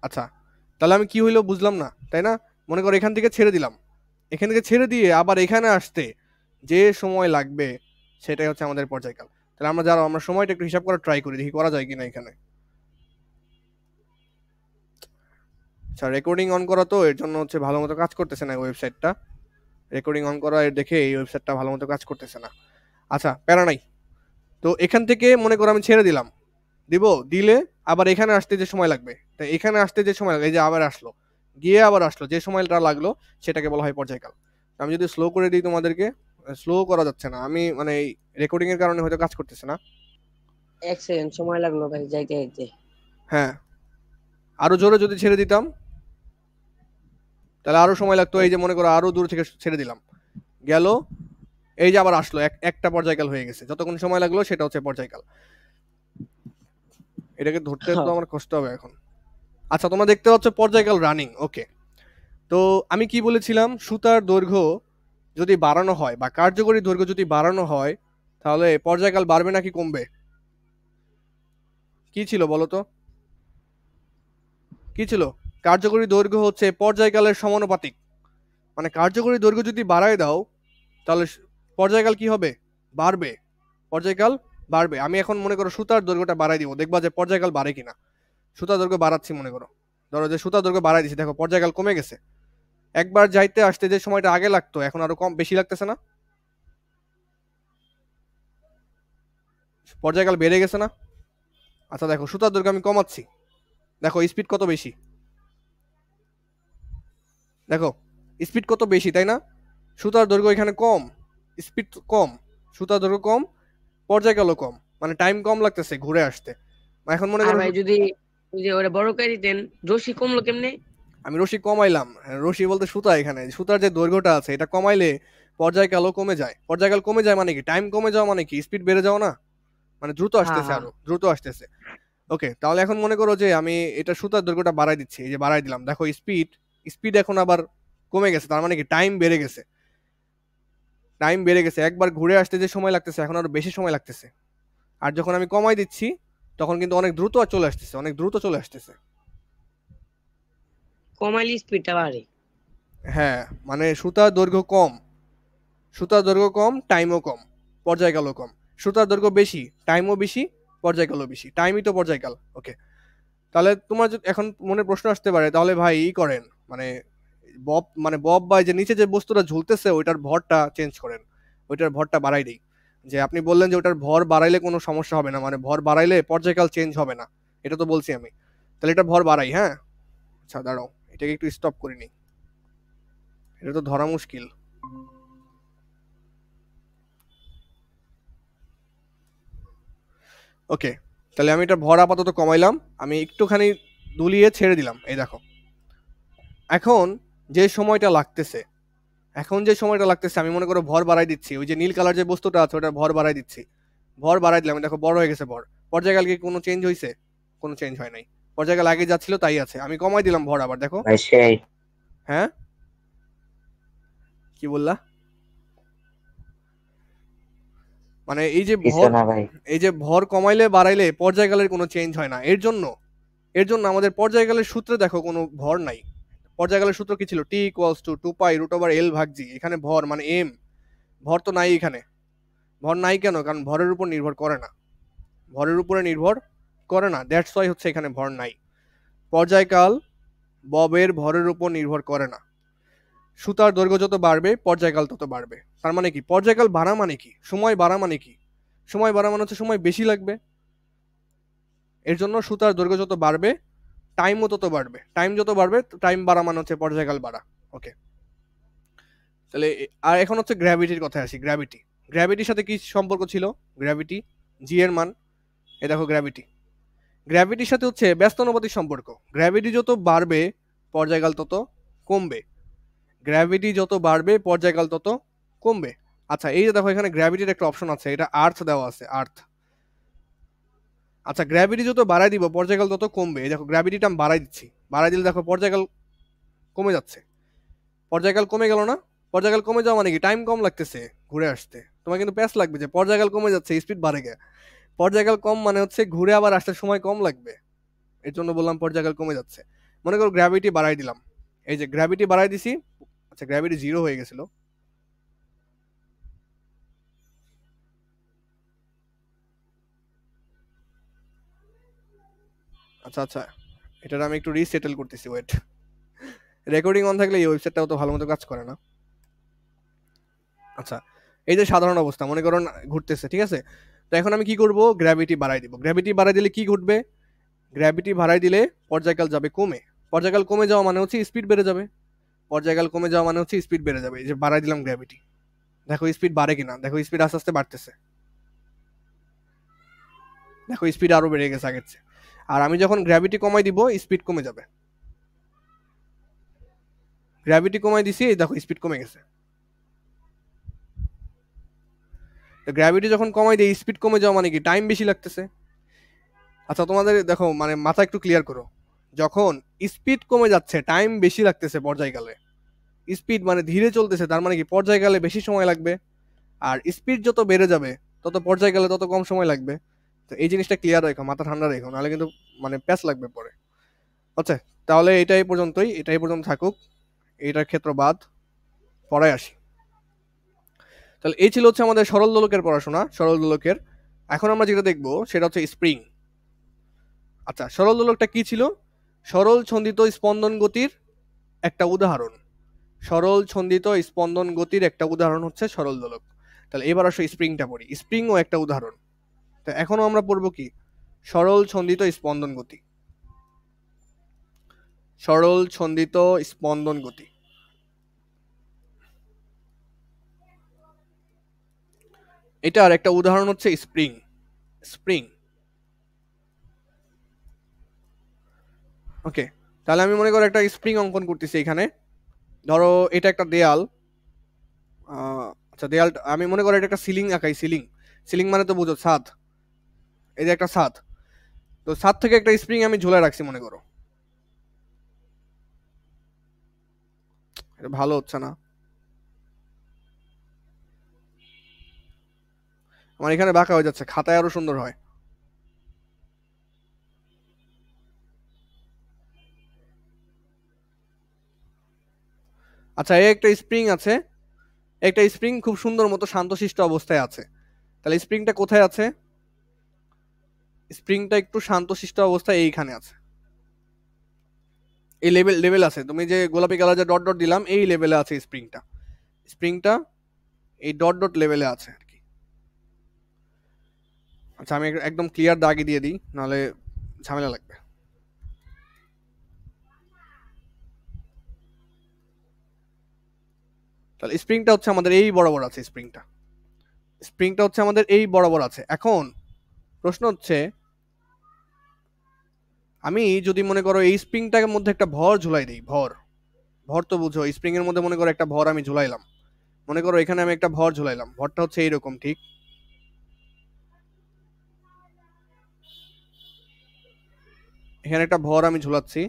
আচ্ছা, তাহলে আমি কি হইলো বুঝলাম না, তাই না? মনে করো এখান থেকে ছেড়ে দিলাম, এখান থেকে ছেড়ে দিয়ে আবার এখানে আসতে যে সময় লাগবে সেটাই হচ্ছে আমাদের পর্যায়কাল। তাহলে আমরা সময়টা একটু হিসাব করার ট্রাই করি, দেখি করা যায় কিনা এখানে। আচ্ছা, রেকর্ডিং অন করা, তো এর জন্য হচ্ছে ভালো মতো কাজ করতেছে না ওয়েবসাইটটা। রেকর্ডিং অন করা এর দেখে এই ওয়েবসাইটটা ভালো মতো কাজ করতেছে না। আচ্ছা, প্যারা নাই। তো এখান থেকে মনে করো আমি ছেড়ে দিলাম, দিলে আবার এখানে আসতে যে সময় লাগবে, তাই এখানে আসতে যে সময় লাগবে, এই যে আবার আসলো, গিয়ে আবার আসলো, যে সময়টা লাগলো সেটাকে বলা হয় পর্যায়কাল। আমি যদি স্লো করে দিই তোমাদেরকে, স্লো করা যাচ্ছে না, আমি মানে এই রেকর্ডিং এর কারণে হয়তো কাজ করতেছে না। 1 সেকেন্ড সময় লাগলো ভাই যাইতে যাইতে। হ্যাঁ, আরো জোরে যদি ছেড়ে দিতাম তাহলে আরো সময় লাগতো। এই যে মনে করো আরো দূর থেকে ছেড়ে দিলাম, গেল, এই যে আবার আসলো, একটা পর্যায়কাল হয়ে গেছে। যতক্ষণ সময় লাগলো সেটা হচ্ছে পর্যায়কাল। এটাকে ধরতে তো আমার কষ্ট হবে এখন। আচ্ছা, তোমরা দেখতে পাচ্ছ পর্যায়কাল রানিং। ওকে, তো আমি কি বলেছিলাম, সুতার দৈর্ঘ্য যদি বাড়ানো হয় বা কার্যকরী দৈর্ঘ্য যদি বাড়ানো হয় তাহলে পর্যায়কাল বাড়বে নাকি কমবে? কি ছিল বলো তো, কি ছিল? কার্যকরী দৈর্ঘ্য হচ্ছে পর্যায়কালের সমানুপাতিক। মানে কার্যকরী দৈর্ঘ্য যদি বাড়ায় দাও তাহলে পর্যায়কাল কি হবে? বাড়বে, পর্যায়কাল বাড়বে। আমি এখন মনে করো সুতার দৈর্ঘ্যটা বাড়াই দিব, দেখবা যে পর্যায়কাল বাড়ে কিনা। সুতার দৈর্ঘ্য বাড়াচ্ছি, মনে করো, ধরো যে সুতার দৈর্ঘ্য বাড়াই দিচ্ছি, দেখো পর্যায়কাল কমে গেছে। একবার যাইতে আসতে যে সময়টা আগে লাগতো এখন আরো কম, বেশি লাগতেছে না? পর্যায়কাল বেড়ে গেছে না? আচ্ছা দেখো, সুতার দৈর্ঘ্য আমি কমাচ্ছি, দেখো স্পিড কত বেশি, দেখো স্পিড কত বেশি, তাই না? সুতার দৈর্ঘ্য এখানে কম, স্পিড কম, সুতার দৈর্ঘ্য কম, পর্যায়কালও কম, মানে টাইম কম লাগতেছে ঘুরে আসতে। এখন মনে আর করো ভাই যদি ওই যে ওরা বড় করে দিতেন, রশি কমলো কেমনে? আমি রশি কমাইলাম, রশি বলতে সুতা, এখানে সুতার যে দৈর্ঘ্যটা আছে এটা কমাইলে পর্যায়কালও কমে যায়। পর্যায়কাল কমে যায় মানে কি? টাইম কমে যাওয়া মানে কি? স্পিড বেড়ে যাওয়া না, মানে দ্রুত হ্যাঁ আসতেছে, হ্যাঁ। আরো দ্রুত আসতেছে। ওকে, তাহলে এখন মনে করো যে আমি এটা সুতার দৈর্ঘ্যটা বাড়াই দিচ্ছি, এই যে বাড়াই দিলাম, দেখো স্পিড, স্পিড এখন আবার কমে গেছে, তার মানে কি টাইম বেড়ে গেছে, টাইম বেড়ে গেছে। একবার ঘুরে আসতে যে সময় লাগতেছে এখন আরো বেশি সময় লাগতেছে। আর যখন আমি কমাই দিচ্ছি তখন কিন্তু অনেক দ্রুত চলে আসতেছে, অনেক দ্রুত চলে আসতেছে। কমাইলে স্পিডটা বাড়ে। হ্যাঁ, মানে সুতার দৈর্ঘ্য কম, সুতার দৈর্ঘ্য কম, টাইমও কম, পর্যায়কালও কম। সুতার দৈর্ঘ্য বেশি, টাইমও বেশি, পর্যায়কালও বেশি, টাইমই তো পর্যায়কাল। ওকে, তাহলে তোমার এখন মনে প্রশ্ন আসতে পারে, তাহলে ভাই ই করেন, মানে বব বা যে নিচে যে বস্তুটা ঝুলতেছে ওইটার ভরটা চেঞ্জ করেন, ওইটার ভরটা বাড়াই দেই। যে আপনি বললেন যে ওটার ভর বাড়াইলে কোনো সমস্যা হবে না, মানে ভর বাড়াইলে পর্যায়কাল চেঞ্জ হবে না, এটা তো বলছি আমি। তাহলে এটা ভর বাড়াই, হ্যাঁ। আচ্ছা দাঁড়াও, এটাকে একটু স্টপ করে নিই, এটা তো ধরা মুশকিল। ওকে, তাহলে আমি এটা ভর আপাতত কমাইলাম, আমি একটুখানি দুলিয়ে ছেড়ে দিলাম, এই দেখো এখন যে সময়টা লাগতেছে, এখন যে সময়টা লাগতেছে আমি মনে করো ভর বাড়াই দিচ্ছি, ওই যে নীল কালার যে বস্তুটা আছে ওটা ভর বাড়াই দিচ্ছি, ভর বাড়াই দিলাম, দেখো বড় হয়ে গেছে ভর। পর্যায়কাল কি কোনো চেঞ্জ হয়েছে? কোনো চেঞ্জ হয় নাই, পর্যায়কাল আগে যাচ্ছিল তাই আছে। আমি কমাই দিলাম ভর, আবার দেখো। ভাই সেই হ্যাঁ, কি বললা? মানে এই যে কিছু ভর, না ভাই। এই যে ভর কমাইলে বাড়াইলে পর্যায়কালের কোনো চেঞ্জ হয় না। এর জন্য আমাদের পর্যায়কালের সূত্রে দেখো কোনো ভর নাই। পর্যায়কালের সূত্র কি ছিল? টি ইকুয়ালস টু 2 পাই √এল ভাগ জি। এখানে ভর মানে এম, ভর তো নাই এখানে। ভর নাই কেন? কারণ ভরের উপর নির্ভর করে না, ভরের উপরে নির্ভর করে না, দ্যাটস ওয়াই হচ্ছে এখানে ভর নাই। পর্যায়কাল ববের ভরের উপর নির্ভর করে না। সুতার দৈর্ঘ্য যত বাড়বে পর্যায়কাল তত বাড়বে। তার মানে কি? পর্যায়কাল বাড়া মানে কি? সময় বাড়া মানে কি? সময় বাড়া মানে হচ্ছে সময় বেশি লাগবে। এর জন্য সুতার দৈর্ঘ্য যত বাড়বে টাইমও তত বাড়বে, টাইম যত বাড়বে টাইম বাড়া মানে হচ্ছে পর্যায়কাল বাড়া। ওকে, তাহলে আর এখন হচ্ছে গ্র্যাভিটির কথায় আসি। গ্র্যাভিটির সাথে কি সম্পর্ক ছিল? গ্র্যাভিটি, জি এর মান, এই দেখো গ্র্যাভিটি, গ্র্যাভিটির সাথে হচ্ছে ব্যস্ত অনুপাতিক সম্পর্ক। গ্র্যাভিটি যত বাড়বে পর্যায়কাল তত কমবে, গ্র্যাভিটি যত বাড়বে পর্যায়কাল তত কমবে। আচ্ছা এই যে দেখো এখানে গ্র্যাভিটির একটা অপশন আছে, এটা আর্থ দেওয়া আছে, আর্থ। আচ্ছা গ্র্যাভিটি যত বাড়াই দিব পর্যায়কাল তত কমবে, এই দেখো গ্র্যাভিটিটা আমি বাড়াই দিচ্ছি, বাড়াই দিলে দেখো পর্যায়কাল কমে যাচ্ছে, পর্যায়কাল কমে গেল না? পর্যায়কাল কমে যাওয়া মানে কি টাইম কম লাগতেছে ঘুরে আসতে, তোমার কিন্তু প্যাচ লাগবে যে পর্যায়কাল কমে যাচ্ছে স্পিড বাড়ে গে। পর্যায়কাল কম মানে হচ্ছে ঘুরে আবার আসতে সময় কম লাগবে, এর জন্য বললাম পর্যায়কাল কমে যাচ্ছে। মনে করো গ্র্যাভিটি বাড়াই দিলাম, এই যে গ্র্যাভিটি বাড়াই দিছি, আচ্ছা গ্র্যাভিটি 0 হয়ে গেছিল, আচ্ছা আচ্ছা এটার আমি একটু রিসেটেল করতেছি, ওয়েট। রেকর্ডিং অন থাকলে এই ওয়েবসাইটটাও তো ভালো মতো কাজ করে না। আচ্ছা এই যে সাধারণ অবস্থা মনে করো ঘুরতেছে, ঠিক আছে? তো এখন আমি কি করব, গ্র্যাভিটি বাড়াই দিব। গ্র্যাভিটি বাড়াই দিলে কি ঘটবে, গ্র্যাভিটি বাড়াই দিলে পর্যায়কাল যাবে কমে, পর্যায়কাল কমে যাওয়া মানে হচ্ছে স্পিড বেড়ে যাবে, পর্যায়কাল কমে যাওয়া মানে হচ্ছে স্পিড বেড়ে যাবে। এই যে বাড়াই দিলাম গ্র্যাভিটি, দেখো স্পিড বাড়ে কিনা, দেখো স্পিড আস্তে আস্তে বাড়তেছে, দেখো স্পিড আরো বেড়ে গেছে আগের চেয়ে। আর আমি যখন গ্র্যাভিটি কমাই দিব স্পিড কমে যাবে, গ্র্যাভিটি কমাই দিছি, এই দেখো স্পিড কমে গেছে। গ্র্যাভিটি যখন কমাই দিই স্পিড কমে যাওয়া মানে কি টাইম বেশি লাগতেছে। আচ্ছা তোমাদের দেখো মানে মাথা একটু ক্লিয়ার করো, যখন স্পিড কমে যাচ্ছে টাইম বেশি লাগতেছে পর্যায়কালে, স্পিড মানে ধীরে চলতেছে তার মানে কি পর্যায়কালে বেশি সময় লাগবে, আর স্পিড যত বেড়ে যাবে তত পর্যায়কালে তত কম সময় লাগবে। তো এই জিনিসটা ক্লিয়ার রেখো, মাথা ঠান্ডা রেখো, নাহলে কিন্তু মানে প্যাচ লাগবে পরে। আচ্ছা তাহলে এটাই পর্যন্তই, এটাই পর্যন্ত থাকুক, এইটার ক্ষেত্র বাদ, পড়ায় আসি। তাহলে এই ছিল হচ্ছে আমাদের সরল দোলকের পড়াশোনা, সরল দোলকের। এখন আমরা যেটা দেখবো সেটা হচ্ছে স্প্রিং। আচ্ছা সরল দোলকটা কি ছিল, সরল ছন্দিত স্পন্দন গতির একটা উদাহরণ, সরল ছন্দিত স্পন্দন গতির একটা উদাহরণ হচ্ছে সরল দোলক। তাহলে এবার আসো স্প্রিংটা পড়ি, স্প্রিংও একটা উদাহরণ। তো এখনো আমরা পড়বো কি, সরল ছন্দিত স্পন্দন গতি, সরল ছন্দিত স্পন্দন গতি। এটার একটা উদাহরণ হচ্ছে স্প্রিং, স্প্রিং। ওকে তাহলে আমি মনে করো একটা স্প্রিং অঙ্কন করতেছি এখানে, ধরো এটা একটা দেয়াল, আচ্ছা দেয়াল, আমি মনে করো এটা একটা সিলিং আঁকাই, সিলিং, সিলিং মানে তো বুঝো ছাদ, এই যে একটা ছাদ, তো ছাদ থেকে একটা স্প্রিং আমি ঝুলায় রাখছি মনে করো, এটা ভালো হচ্ছে না, আমার এখানে বাঁকা হয়ে যাচ্ছে, খাতায় আরো সুন্দর হয়। আচ্ছা এই একটা স্প্রিং আছে, একটা স্প্রিং খুব সুন্দর মতো শান্তশিষ্ট অবস্থায় আছে, তাহলে স্প্রিংটা কোথায় আছে, স্প্রিংটা একটু শান্তশিষ্ট অবস্থায় এইখানে আছে, এই লেভেল লেভেল আছে, তুমি যে গোলাপি কালার যে ডট ডট দিলাম এই লেভেলে আছে স্প্রিংটা, স্প্রিংটা এই ডট ডট লেভেলে আছে আর কি। আচ্ছা আমি একদম ক্লিয়ার দাগই দিয়ে দিই, নাহলে ঝামেলা লাগবে। তাহলে স্প্রিংটা হচ্ছে আমাদের এই বরাবর আছে, স্প্রিংটা, স্প্রিংটা হচ্ছে আমাদের এই বরাবর আছে। এখন প্রশ্ন হচ্ছে আমি যদি মনে করো এই স্প্রিংটার মধ্যে একটা ভর ঝুলাই দিই, ভর, ভর তো বুঝো, স্প্রিং এর মধ্যে মনে করো একটা ভর আমি ঝুলাইলাম, মনে করো এখানে আমি একটা ভর ঝুলাইলাম, ভরটা হচ্ছে এইরকম, ঠিক এখানে একটা ভর আমি ঝুলাচ্ছি,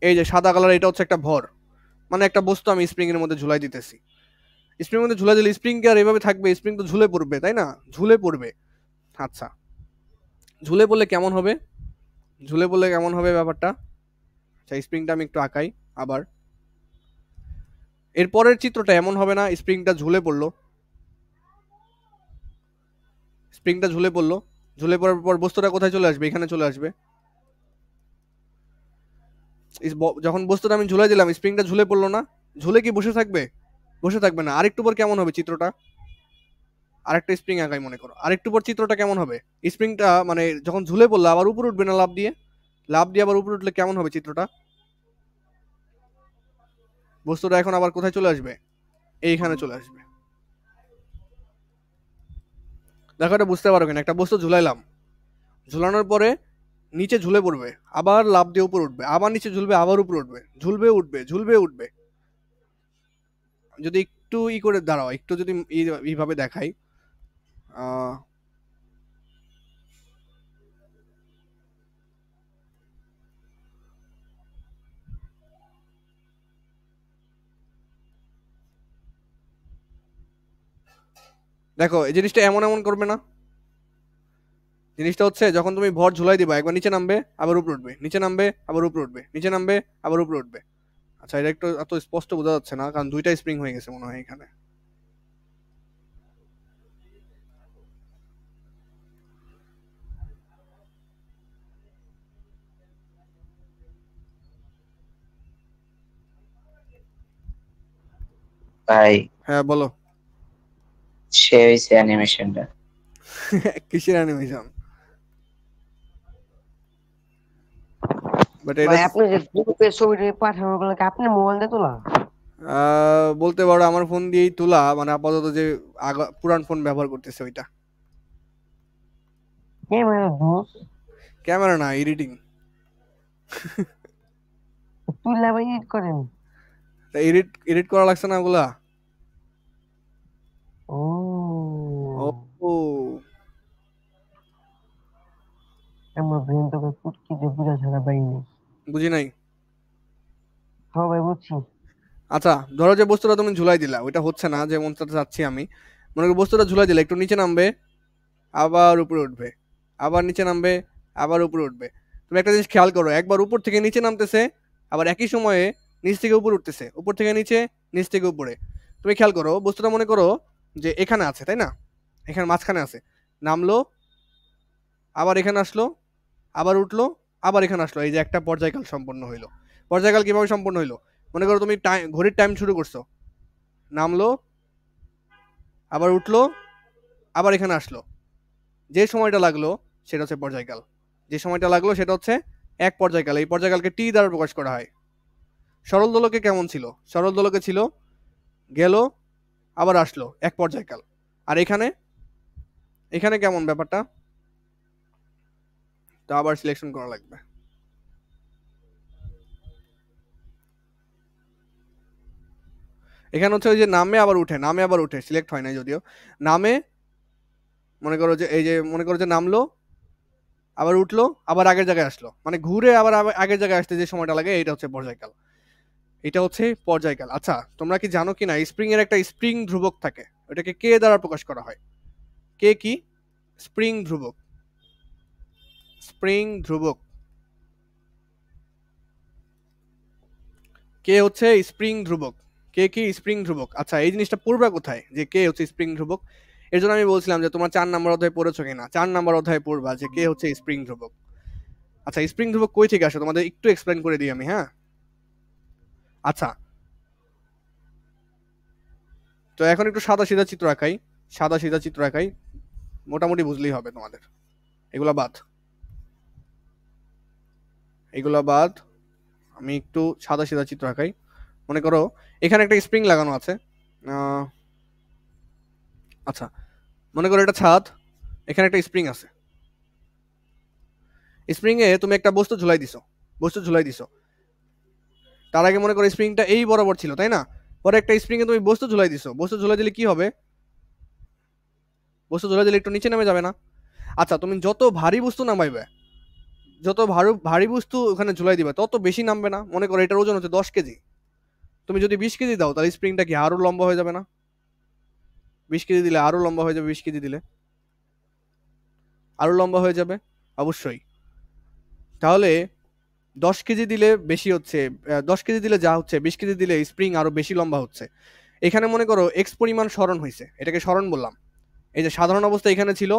এই যে সাদা কালার এটা হচ্ছে একটা ভর, মানে একটা বস্তু আমি স্প্রিং এর মধ্যে ঝুলাই দিতেছি। স্প্রিং এর মধ্যে ঝুলাই দিলে স্প্রিং কি আর এভাবে থাকবে, স্প্রিং তো ঝুলে পড়বে তাই না, ঝুলে পড়বে। আচ্ছা ঝুলে পড়লে কেমন হবে, ঝুলে পড়লে কেমন হবে ব্যাপারটা, আচ্ছা স্প্রিংটা আমি একটু আঁকাই আবার, এরপরের চিত্রটা এমন হবে না, স্প্রিংটা ঝুলে পড়লো, স্প্রিংটা ঝুলে পড়লো, ঝুলে পড়ার পর বস্তুটা কোথায় চলে আসবে, এখানে চলে আসবে। যখন বস্তুটা আমি ঝুলাই দিলাম স্প্রিংটা ঝুলে পড়লো না, ঝুলে কি বসে থাকবে, বসে থাকবে না। আরেকটু পর কেমন হবে চিত্রটা, আরেকটা স্প্রিং আঁকাই মনে করো, আরেকটু পর চিত্রটা কেমন হবে, স্প্রিংটা মানে যখন ঝুলে পড়লো আবার উপরে উঠবে না লাফ দিয়ে, লাফ দিয়ে আবার উপরে উঠলে কেমন হবে চিত্রটা, বস্তুটা এখন আবার কোথায় চলে আসবে, এইখানে চলে আসবে। দেখো এটা বুঝতে পারো কিনা, একটা বস্তু ঝুলাইলাম, ঝুলানোর পরে নিচে ঝুলে পড়বে, আবার লাফ দিয়ে উপর উঠবে, আবার নিচে ঝুলবে, আবার উপর উঠবে, ঝুলবে উঠবে, ঝুলবে উঠবে। যদি একটু করে দাঁড়াও, একটু যদি এইভাবে দেখাই, আহ, দেখো এই জিনিসটা এমন এমন করবে না। জিনিসটা হচ্ছে যখন তুমি ভর ঝুলাই দিবা, একবার নিচে নামবে, আবার উপরে উঠবে, নিচে নামবে, আবার উপরে উঠবে, নিচে নামবে, আবার উপরে উঠবে। আচ্ছা, এটা একটু এত স্পষ্ট বোঝা যাচ্ছে না, কারণ দুইটা স্প্রিং হয়ে গেছে মনে হয় এখানে। ভাই হ্যাঁ বলো। সে হয়েছে অ্যানিমেশনটা। কিসের অ্যানিমেশন? বাট এটা ভাই আপনি যে গ্রুপে ছবিটা পাঠানো গুলো কি আপনি মোবাইল দিয়ে তোলা? বলতে পারো আমার ফোন দিয়েই তোলা, মানে আপাতত যে পুরান ফোন ব্যবহার করতেছে ওইটা। ক্যামেরা দোষ ক্যামেরা না, এডিটিং। তুললে আবার এডিট করেন? এডিট এডিট করা লাগছে না ওগুলা। ও ও ও, আমার ব্রেন তো পুটকি দিয়ে বুঝা ছাড়া পাইনি। বুঝি নাই। হ্যাঁ ভাই বুঝছি। আচ্ছা, ধরো যে বস্তুটা তুমি ঝুলাই দিলা, ওইটা হচ্ছে না যেমনটা চাচ্ছি আমি। মনে করো বস্তুটা ঝুলাই দিলা, একটু নিচে নামবে, আবার উপরে উঠবে, আবার নিচে নামবে, আবার উপরে উঠবে। তুমি একটা জিনিস খেয়াল করো, একবার উপর থেকে নিচে নামতেছে, আবার একই সময়ে নিচ থেকে উপরে উঠতেছে, উপর থেকে নিচে, নিচ থেকে উপরে। তুমি খেয়াল করো বস্তুটা, মনে করো যে এখানে আছে, তাই না? এখানে মাঝখানে আছে, নামলো, আবার এখানে আসলো, আবার উঠলো, আবার এখানে আসলো, এই যে একটা পর্যায়কাল সম্পন্ন হইলো। পর্যায়কাল কিভাবে সম্পন্ন হইলো? মনে করো তুমি ঘড়ির টাইম শুরু করছো, নামলো, আবার উঠলো, আবার এখানে আসলো, যে সময়টা লাগলো সেটা হচ্ছে পর্যায়কাল। যে সময়টা লাগলো সেটা হচ্ছে এক পর্যায়কাল। এই পর্যায়কালকে টি দ্বারা প্রকাশ করা হয়। সরল দোলকে কেমন ছিল? সরল দোলকে ছিল গেল, আবার আসলো, এক পর্যায়কাল। আর এখানে, এখানে কেমন ব্যাপারটা? তো আবার সিলেকশন করা লাগবে। এখানে হচ্ছে ওই যে নামে আবার উঠে, নামে আবার উঠে, সিলেক্ট হয় না যদিও। নামে, মনে করো যে এই যে মনে করো যে নামলো, আবার উঠলো, আবার আগের জায়গায় আসলো, মানে ঘুরে আবার আগের জায়গায় আসতে যে সময়টা লাগে, এটা হচ্ছে পর্যায়কাল। এটা হচ্ছে পর্যায়কাল। আচ্ছা, তোমরা কি জানো কি না স্প্রিং এর একটা স্প্রিং ধ্রুবক থাকে, ওটাকে কে দ্বারা প্রকাশ করা হয়? কে কি? স্প্রিং ধ্রুবক। স্প্রিং ধ্রুবক কে হচ্ছে স্প্রিং ধ্রুবক। কে কি? স্প্রিং ধ্রুবক। আচ্ছা, এই জিনিসটা পড়বা কোথায় যে কে হচ্ছে স্প্রিং ধ্রুবক? এর জন্য আমি বলছিলাম যে তোমার 4 নম্বর অধ্যায় পড়েছো কিনা, 4 নম্বর অধ্যায় পড়বা যে কে হচ্ছে স্প্রিং ধ্রুবক। আচ্ছা, স্প্রিং ধ্রুবক কই থেকে আসে তোমাদের একটু এক্সপ্লেন করে দিই আমি, হ্যাঁ? আচ্ছা, তো এখন একটু সাদা সিধা চিত্র আঁকাই, সাদা সিধা চিত্র আঁকাই, মোটামুটি বুঝলেই হবে তোমাদের। এগুলা বাদ, এগুলা বাদ, আমি একটু সাদা সিধা চিত্র আঁকাই। মনে করো এখানে একটা স্প্রিং লাগানো আছে। আচ্ছা, মনে করো এটা ছাদ, এখানে একটা স্প্রিং আছে। স্প্রিং এ তুমি একটা বস্তু ঝুলাই দিছো, বস্তু ঝুলাই দিছো। তার আগে মনে করো স্প্রিংটা এই বরাবর ছিল, তাই না? পরে একটা স্প্রিং এ তুমি বস্তু ঝুলাই দিছো, বস্তু ঝুলাই দিলে কি হবে? বস্তু ঝুলাই দিলে একটু নিচে নেমে যাবে না? আচ্ছা, তুমি যত ভারী বস্তু নামাইবে, যত ভারী ভারী বস্তু ওখানে ঝুলাই দিবে, তত বেশি নামবে না? মনে করো এটার ওজন হচ্ছে 10 কেজি, তুমি যদি 20 কেজি দাও, তাহলে স্প্রিংটা কি আরো লম্বা হয়ে যাবে না? 20 কেজি দিলে আরো লম্বা হয়ে যাবে, 20 কেজি দিলে আরো লম্বা হয়ে যাবে অবশ্যই। তাহলে 10 কেজি দিলে বেশি হচ্ছে, 10 কেজি দিলে যা হচ্ছে, 20 কেজি দিলে স্প্রিং আরো বেশি লম্বা হচ্ছে। এখানে মনে করো এক্স পরিমাণ সরণ হয়েছে, এটাকে সরণ বললাম। এই যে সাধারণ অবস্থা এখানে ছিল,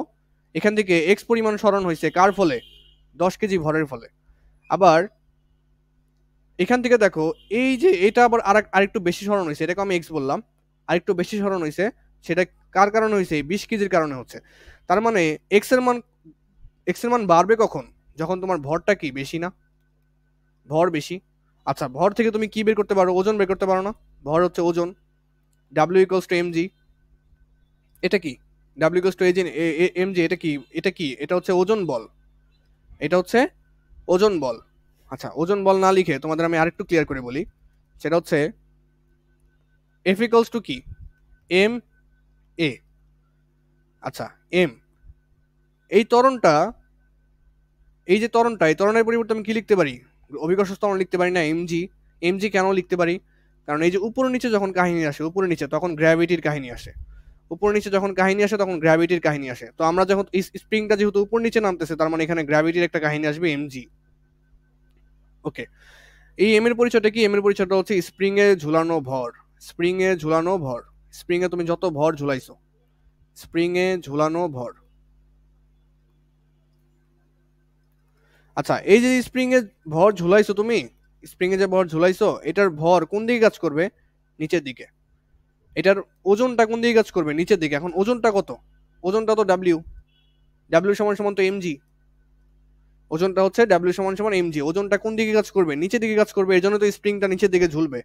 এখান থেকে এক্স পরিমাণ সরণ হয়েছে কার ফলে? 10 কেজি ভরের ফলে। আবার এখান থেকে দেখো, এই যে এটা আবার আরেকটু বেশি সরণ হয়েছে, এটাকে আমি এক্স বললাম, আরেকটু বেশি সরণ হয়েছে, সেটা কার কারণে হয়েছে? 20 কেজির কারণে হচ্ছে। তার মানে এক্স এর মান বাড়বে কখন? যখন তোমার ভরটা কি বেশি না? ভর বেশি। আচ্ছা, ভর থেকে তুমি কি বের করতে পারো? ওজন বের করতে পারো না? ভর হচ্ছে ওজন। W equals to MG. এটা কি? ডাব্লিউ ইকুয়ালস টু এমজি, এটা কি? এটা কি? এটা হচ্ছে ওজন বল, এটা হচ্ছে ওজন বল। আচ্ছা, ওজন বল না লিখে তোমাদের আমি আরেকটু ক্লিয়ার করে বলি, সেটা হচ্ছে এফ ইকুয়ালস টু কি? M A. আচ্ছা, এম, এই ত্বরণটা, এই যে ত্বরণটা, এই ত্বরণের পরিবর্তে আমি কি লিখতে পারি? অভিকর্ষ ত্বরণ লিখতে পারি না, এমজি। এমজি কেন লিখতে পারি? কারণ এই যে উপর নিচে যখন কাহিনী আসে, উপরে নিচে, তখন গ্র্যাভিটির কাহিনী আসে। উপর নিচে যখন কাহিনী আসে তখন গ্র্যাভিটির কাহিনী আসে। তো আমরা যখন স্প্রিংটা যেহেতু উপর নিচে নামতেছে, তার মানে এখানে গ্র্যাভিটির একটা কাহিনী আসবে, এমজি। ওকে, এই এম এর পরিচয়টা কি? এম এর পরিচয়টা হচ্ছে স্প্রিং এ ঝুলানো ভর। স্প্রিং এ ঝুলানো ভর, স্প্রিং এ তুমি যত ভর ঝুলাইছো, স্প্রিং এ ঝুলানো ভর। আচ্ছা, এই যে স্প্রিং এ ভর ঝুলাইছো তুমি, স্প্রিং এ যে ভর ঝুলাইছো, এটার ভর কোন দিকে কাজ করবে? নিচের দিকে। এটার ওজনটা কোন দিকে কাজ করবে? নিচের দিকে। এখন ওজনটা কত? ওজনটা তো ডাব্লিউ, ডাব্লিউ সমান সমান তো এমজি। ওজনটা হচ্ছে ডাব্লিউ সমান সমান এমজি। ওজনটা কোন দিকে কাজ করবে? নিচের দিকে কাজ করবে, এর জন্য তো স্প্রিংটা নিচের দিকে ঝুলবে।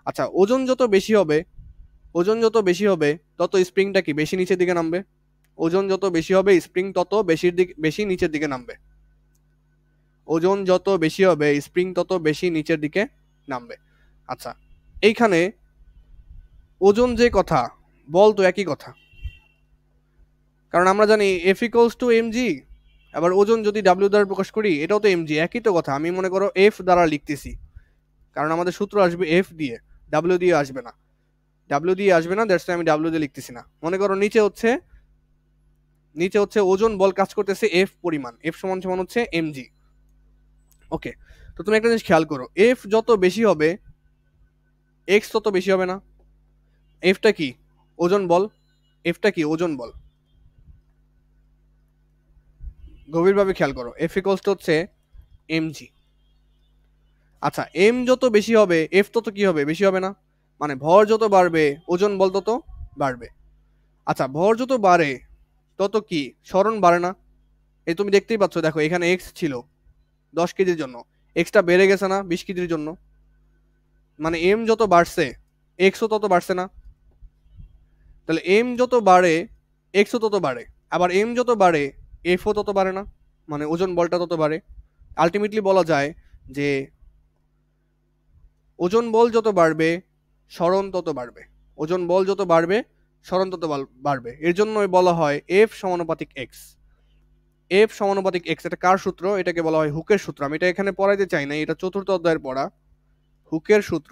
আচ্ছা, ওজন যত বেশি হবে, ওজন যত বেশি হবে তত স্প্রিংটা কি বেশি নিচের দিকে নামবে? ওজন যত বেশি হবে স্প্রিং তত বেশি নিচের দিকে নামবে। ওজন যত বেশি হবে স্প্রিং তত বেশি নিচের দিকে নামবে। আচ্ছা, এইখানে ওজন যে কথা, বল তো একই কথা। কারণ আমরা জানি এফ ইকুয়ালস টু এমজি, আবার ওজন যদি ডাব্লিউ দ্বারা প্রকাশ করি, এটাও তো এমজি, একই তো কথা। আমি মনে করো এফ দ্বারা লিখতেছি, কারণ আমাদের সূত্র আসবে এফ দিয়ে, ডাব্লিউ দিয়ে আসবে না। ডাব্লিউ দিয়ে আসবে না, দ্যাটস আমি ডাব্লিউ দিয়ে লিখতেছি না। মনে করো নিচে হচ্ছে ওজন বল কাজ করতেছে এফ পরিমাণ, এফ সমান সমান হচ্ছে এমজি। ওকে, তো তুমি একটা জিনিস খেয়াল করো, এফ যত বেশি হবে এক্স তত বেশি হবে না? এফটা কি? ওজন বল। এফটা কি? ওজন বল। গভীরভাবে খেয়াল করো, এফ ইকুয়ালস টু হচ্ছে এমজি। আচ্ছা, এম যত বেশি হবে এফ তত কি হবে? বেশি হবে না? মানে ভর যত বাড়বে ওজন বল তত বাড়বে। আচ্ছা, ভর যত বাড়ে তত কি সরণ বাড়ে না? এই তুমি দেখতেই পাচ্ছ, দেখো এখানে এক্স ছিল 10 কেজির জন্য, এক্সটা বেড়ে গেছে না 20 কেজির জন্য? মানে এম যত বাড়ছে এক্সও তত বাড়ছে না? তাহলে এম যত বাড়ে এক্সও তত বাড়ে, আবার এম যত বাড়ে এফও তত বাড়ে না? মানে ওজন বলটা তত বাড়ে। আলটিমেটলি বলা যায় যে ওজন বল যত বাড়বে সরণ তত বাড়বে। ওজন বল যত বাড়বে সরণ তত বাড়বে। এর জন্যই বলা হয় এফ সমানুপাতিক এক্স। এফ সমানুপাতিক এক্স, এটা কার সূত্র? এটাকে বলা হয় হুকের সূত্র। আমি এটা এখানে পড়াইতে চাই না, এটা 4th অধ্যায়ের পড়া, হুকের সূত্র।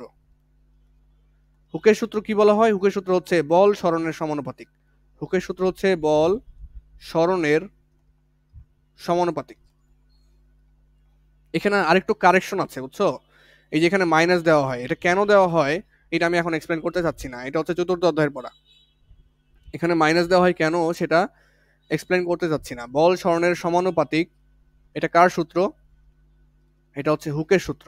হুকের সূত্র কি বলা হয়? হুকের সূত্র হচ্ছে বল সরণের সমানুপাতিক। হুকের সূত্র হচ্ছে বল সরণের সমানুপাতিক। এখানে আরেকটু কারেকশন আছে, বুঝছো? এই যে এখানে মাইনাস দেওয়া হয়, এটা কেন দেওয়া হয় এটা আমি এখন এক্সপ্লেন করতে চাচ্ছি না, এটা হচ্ছে 4th অধ্যায়ের পড়া। এখানে মাইনাস দেওয়া হয় কেন সেটা এক্সপ্লেন করতে চাচ্ছি না। বল সরণের সমানুপাতিক, এটা কার সূত্র? এটা হচ্ছে হুকের সূত্র।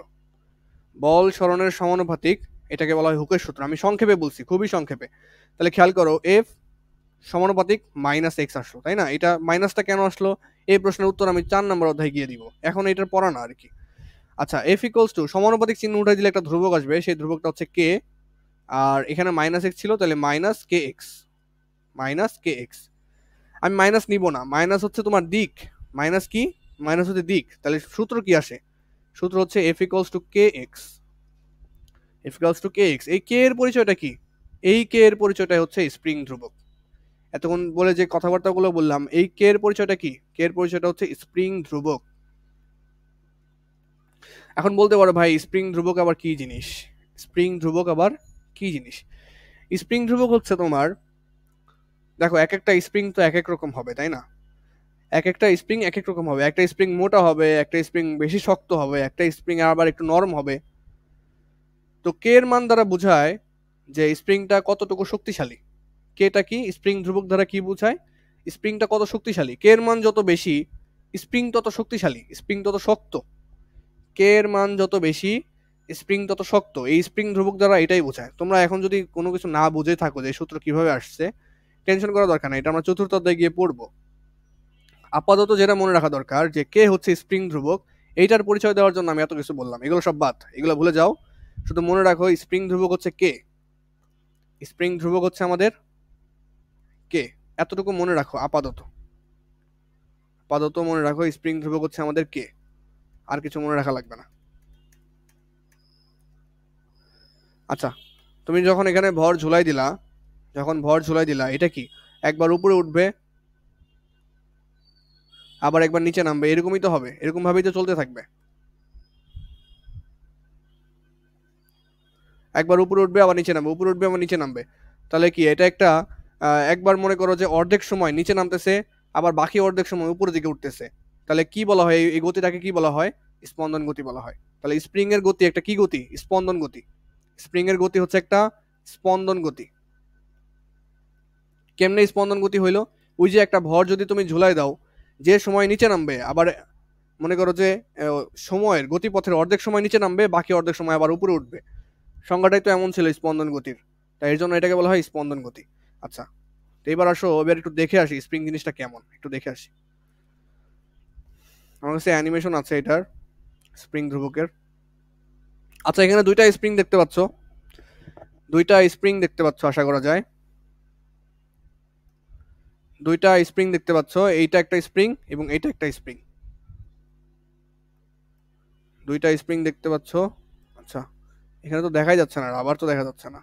বল সরণের সমানুপাতিক, এটাকে বলা হয় হুকের সূত্র। আমি সংক্ষেপে বলছি, খুবই সংক্ষেপে। তাহলে খেয়াল করো, এফ সমানুপাতিক মাইনাস এক্স আসলো, তাই না? এটা মাইনাসটা কেন আসলো এই প্রশ্নের উত্তর আমি 4 নম্বর অধ্যায়ে গিয়ে দিব, এখন এটার পড়া না আর কি। আচ্ছা, এফ ইকুয়ালস টু সমানুপাতিক চিহ্ন উঠাই দিলে একটা ধ্রুবক আসবে, সেই ধ্রুবকটা হচ্ছে কে। আর এখানে মাইনাস এক্স ছিল, তাহলে মাইনাস কে এক্স, মাইনাস কে এক্স। আমি মাইনাস নিব না, মাইনাস হচ্ছে তোমার দিক। মাইনাস কি? মাইনাস হচ্ছে দিক। তাহলে সূত্র কি আসে? সূত্র হচ্ছে F equals to K x, F equals to K x. এই কে এর পরিচয়টা কি? এই কে এর পরিচয়টা হচ্ছে স্প্রিং ধ্রুবক। এতক্ষণ বলে যে কথাবার্তাগুলো বললাম, এই কে এর পরিচয়টা কি? কে এর পরিচয়টা হচ্ছে স্প্রিং ধ্রুবক। এখন বলতে পারো ভাই স্প্রিং ধ্রুবক আবার কি জিনিস? স্প্রিং ধ্রুবক আবার কি জিনিস? স্প্রিং ধ্রুবক হচ্ছে তোমার, দেখো এক একটা স্প্রিং তো এক এক রকম হবে, তাই না? এক একটা স্প্রিং এক এক রকম হবে। একটা স্প্রিং মোটা হবে, একটা স্প্রিং বেশি শক্ত হবে, একটা স্প্রিং আবার একটু নরম হবে। তো কে এর মান দ্বারা বোঝায় যে স্প্রিংটা কতটুকু শক্তিশালী। কেটা কি? স্প্রিং ধ্রুবক দ্বারা কি বোঝায়? স্প্রিংটা কত শক্তিশালী। কে এর মান যত বেশি স্প্রিং তত শক্তিশালী, স্প্রিং তত শক্ত। কে এর মান যত বেশি স্প্রিং তত শক্ত। এই স্প্রিং ধ্রুবক দ্বারা এটাই বোঝায়। তোমরা এখন যদি কোনো কিছু না বুঝে থাকো যে সূত্র কিভাবে আসছে, টেনশন করা দরকার নাই, এটা আমরা 4th অধ্যায়ে গিয়ে পড়বো। আপাতত যেটা মনে রাখা দরকার যে কে হচ্ছে স্প্রিং ধ্রুবক, এইটার পরিচয় দেওয়ার জন্য আমি এত কিছু বললাম। এগুলো সব বাদ, এগুলো ভুলে যাও। শুধু মনে রাখো স্প্রিং ধ্রুবক হচ্ছে কে। স্প্রিং ধ্রুবক হচ্ছে আমাদের কে। এতটুকু মনে রাখো আপাতত, আপাতত মনে রাখো স্প্রিং ধ্রুবক হচ্ছে আমাদের কে, আর কিছু মনে রাখা লাগবে না। আচ্ছা, তুমি যখন এখানে ভর ঝুলাই দিলা, যখন ভর ঝুলাই দিলা, এটা কি একবার উপরে উঠবে আবার একবার নিচে নামবে, এরকমই তো হবে, এরকম ভাবেই তো চলতে থাকবে। একবার উপরে উঠবে আবার নিচে নামবে, উপরে উঠবে আবার নিচে নামবে। তাহলে কি এটা একটা একবার মনে করো যে অর্ধেক সময় নিচে নামতেছে, আবার বাকি অর্ধেক সময় উপরের দিকে উঠতেছে। তাহলে কি বলা হয় এই গতিটাকে? কি বলা হয়? স্পন্দন গতি বলা হয়। তাহলে স্প্রিং এর গতি একটা কি গতি? স্পন্দন গতি। স্প্রিং এর গতি হচ্ছে একটা স্পন্দন গতি। কেমনে স্পন্দন গতি হইলো? ওই যে একটা ভর যদি তুমি ঝুলাই দাও, যে সময় নিচে নামবে, আবার মনে করো যে সময়ের গতিপথের অর্ধেক সময় নিচে নামবে, বাকি অর্ধেক সময় আবার উপরে উঠবে। সংজ্ঞাটাই তো এমন ছিল স্পন্দন গতির, তাই এর জন্য এটাকে বলা হয় স্পন্দন গতি। আচ্ছা, তো এবার আসো, এবার একটু দেখে আসি স্প্রিং জিনিসটা কেমন, একটু দেখে আসি। আমার কাছে অ্যানিমেশন আছে এটার, স্প্রিং ধ্রুবকের। আচ্ছা, এখানে দুইটা স্প্রিং দেখতে পাচ্ছ, দুইটা স্প্রিং দেখতে পাচ্ছ আশা করা যায়। দুইটা স্প্রিং দেখতে পাচ্ছ, এইটা একটা স্প্রিং এবং এইটা একটা স্প্রিং, দুইটা স্প্রিং দেখতে পাচ্ছ। আচ্ছা, এখানে তো দেখাই যাচ্ছে না, আবার তো দেখা যাচ্ছে না।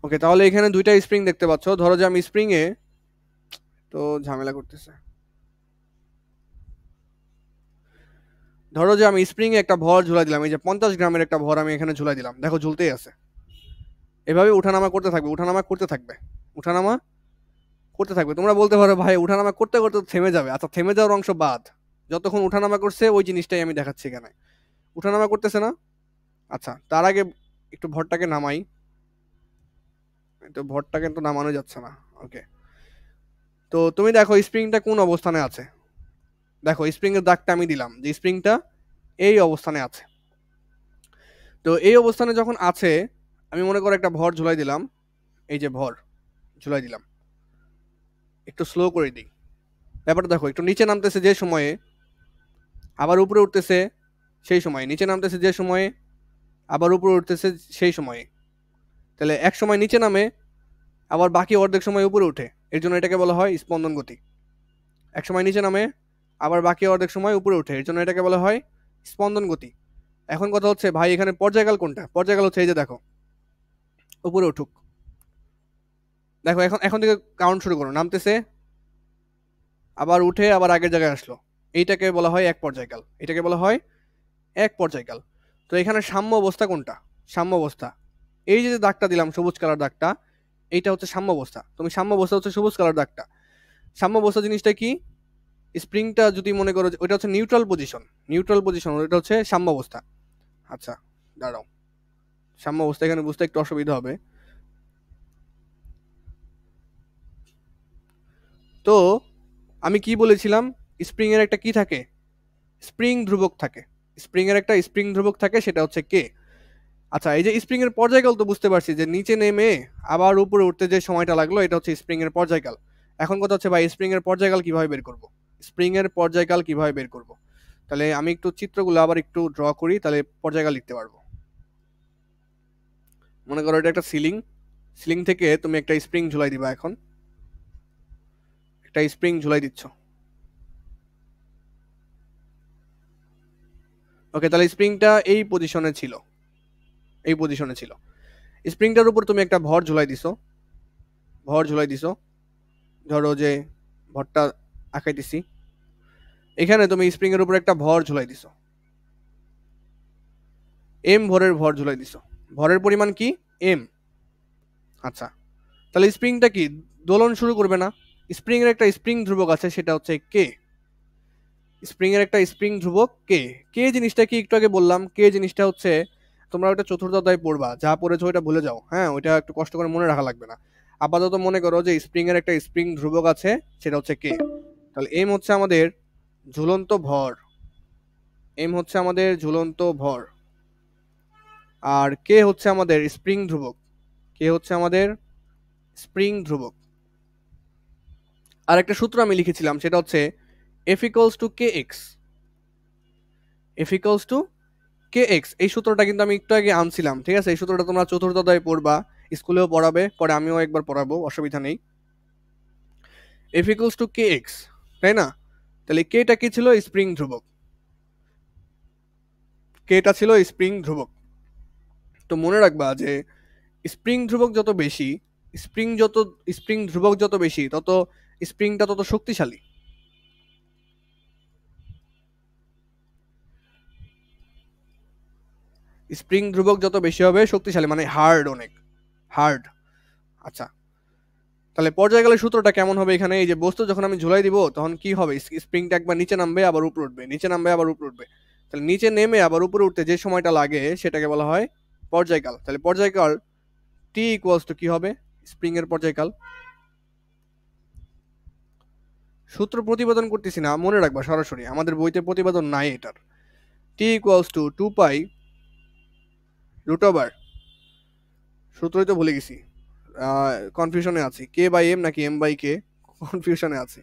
ওকে, তাহলে এখানে দুইটা স্প্রিং দেখতে পাচ্ছ। ধরো যে আমি স্প্রিং এ, তো ঝামেলা করতেছে, ধরো যে আমি স্প্রিং এ একটা ভর ঝুলাই দিলাম, এই যে 50 গ্রামের একটা ভর আমি এখানে ঝুলাই দিলাম, দেখো ঝুলতেই আছে। এভাবে উঠানামা করতে থাকবে, উঠানামা করতে থাকবে, উঠানামা করতে থাকবে। তোমরা বলতে পারো ভাই উঠানামা করতে করতে তো থেমে যাবে। আচ্ছা, থেমে যাওয়ার অংশ বাদ, যতক্ষণ উঠানামা করছে ওই জিনিসটাই আমি দেখাচ্ছি এখানে। উঠানামা করতেছে না? আচ্ছা, তার আগে একটু ভরটাকে নামাই, তো ভরটাকে তো নামানো যাচ্ছে না। ওকে, তো তুমি দেখো স্প্রিংটা কোন অবস্থানে আছে। দেখো স্প্রিং এর দাগটা আমি দিলাম যে স্প্রিংটা এই অবস্থানে আছে। তো এই অবস্থানে যখন আছে, আমি মনে করো একটা ভর ঝুলাই দিলাম, এই যে ভর ঝুলাই দিলাম, একটু স্লো করে দিই। ব্যাপারটা দেখো, একটু নিচে নামতেছে যে সময়ে, আবার উপরে উঠতেছে সেই সময়ে, নিচে নামতেছে যে সময়ে, আবার উপরে উঠতেছে সেই সময়ে। তাহলে এক সময় নিচে নামে, আবার বাকি অর্ধেক সময় উপরে উঠে, এর জন্য এটাকে বলা হয় স্পন্দন গতি। এক সময় নিচে নামে, আবার বাকি অর্ধেক সময় উপরে উঠে, এর জন্য এটাকে বলা হয় স্পন্দন গতি। এখন কথা হচ্ছে ভাই এখানে পর্যায়কাল কোনটা? পর্যায়কাল হচ্ছে এই যে দেখো, উপরে উঠুক, দেখো এখন এখন থেকে কাউন্ট শুরু করো, নামতেছে, আবার উঠে, আবার আগের জায়গায় আসলো, এইটাকে বলা হয় এক পর্যায়কাল, এটাকে বলা হয় এক পর্যায়কাল। তো এখানে সাম্য অবস্থা কোনটা? সাম্য অবস্থা এই যে দাগটা দিলাম, সবুজ কালার দাগটা, এইটা হচ্ছে সাম্য অবস্থা। তুমি সাম্য অবস্থা হচ্ছে সবুজ কালার দাগটা। সাম্য অবস্থা জিনিসটা কি? স্প্রিংটা যদি মনে করো ওইটা হচ্ছে নিউট্রাল পজিশন, নিউট্রাল পজিশন, ওইটা হচ্ছে সাম্য অবস্থা। আচ্ছা দাঁড়াও, সাম্য অবস্থা এখানে বুঝতে একটু অসুবিধা হবে। তো আমি কি বলেছিলাম, স্প্রিং এর একটা কি থাকে? স্প্রিং ধ্রুবক থাকে। স্প্রিং এর একটা স্প্রিং ধ্রুবক থাকে, সেটা হচ্ছে কে। আচ্ছা, এই যে স্প্রিং এর পর্যায়কাল তো বুঝতে পারছি, যে নিচে নেমে আবার উপরে উঠতে যে সময়টা লাগলো, এটা হচ্ছে স্প্রিং এর পর্যায়কাল। এখন কথা হচ্ছে ভাই স্প্রিং এর পর্যায়কাল কিভাবে বের করব? স্প্রিং এর পর্যায়কাল কিভাবে বের করব? তাহলে আমি একটু চিত্রগুলো আবার একটু ড্র করি, তাহলে পর্যায়কাল লিখতে পারবো। মনে করো এটা একটা সিলিং, সিলিং থেকে তুমি একটা স্প্রিং ঝুলাই দিবা, এখন একটা স্প্রিং ঝুলাই দিচ্ছ। ওকে, তাহলে স্প্রিংটা এই পজিশনে ছিল, এই পজিশনে ছিল। স্প্রিংটার উপর তুমি একটা ভর ঝুলাই দিছো, ভর ঝুলাই দিছো, ধরো যে ভরটা আঁকাইতেছি, এখানে তুমি স্প্রিং এর উপর একটা ভর ঝুলাই দিছো, এম ভরের ভর ঝুলাই দিছো, ভরের পরিমাণ কি? এম। আচ্ছা, তাহলে স্প্রিংটা কি দোলন শুরু করবে না? স্প্রিং এর একটা স্প্রিং ধ্রুবক আছে, সেটা হচ্ছে কে। স্প্রিং এর একটা স্প্রিং ধ্রুবক কে। কে জিনিসটা কি একটু আগে বললাম, কে জিনিসটা হচ্ছে, তোমরা ওটা চতুর্থ অধ্যায়ে পড়বা, যা পড়েছো ওইটা ভুলে যাও, হ্যাঁ ওইটা একটু কষ্ট করে মনে রাখা লাগবে না। আপাতত মনে করো যে স্প্রিং এর একটা স্প্রিং ধ্রুবক আছে, সেটা হচ্ছে কে। তাহলে এম হচ্ছে আমাদের ঝুলন্ত ভর, এম হচ্ছে আমাদের ঝুলন্ত ভর, আর কে হচ্ছে আমাদের স্প্রিং ধ্রুবক, কে হচ্ছে আমাদের স্প্রিং ধ্রুবক। আর একটা সূত্র আমি লিখেছিলাম, সেটা হচ্ছে F equals to K x, F equals to K x, এই সূত্রটা কিন্তু আমি একটু আগে আনছিলাম, ঠিক আছে? এই সূত্রটা তোমরা চতুর্থ অধ্যায়ে পড়বা, স্কুলেও পড়াবে, পরে আমিও একবার পড়াবো, অসুবিধা নেই। F equals to K X, তাই না? তাহলে কেটা কি ছিল? স্প্রিং ধ্রুবক। কেটা ছিল স্প্রিং ধ্রুবক। তো মনে রাখবা যে স্প্রিং ধ্রুবক যত বেশি, স্প্রিং ধ্রুবক যত বেশি, তত স্প্রিংটা তত শক্তিশালী। স্প্রিং ধ্রুবক যত বেশি হবে শক্তিশালী, মানে হার্ড, অনেক হার্ড। আচ্ছা, তাহলে পর্যায়কালের সূত্রটা কেমন হবে এখানে? এই যে বস্তু যখন আমি ঝুলাই দিব তখন কি হবে? স্প্রিংটা একবার নিচে নামবে, আবার উপরে উঠবে, নিচে নামবে, আবার উপরে উঠবে। তাহলে নিচে নেমে আবার উপরে উঠতে যে সময়টা লাগে সেটাকে বলা হয় পর্যায়কাল। তাহলে পর্যায়কাল টি ইকুয়ালস টু কি হবে? স্প্রিং এর পর্যায়কাল। সূত্র প্রতিপাদন করতেছি না, মনে রাখবা সরাসরি, আমাদের বইতে প্রতিপাদন নাই এটার। T equals to 2 pi root over, সূত্রই তো ভুলে গেছি, কনফিউশনে আছি, কে বাই এম নাকি এম বাই কে, কনফিউশনে আছি।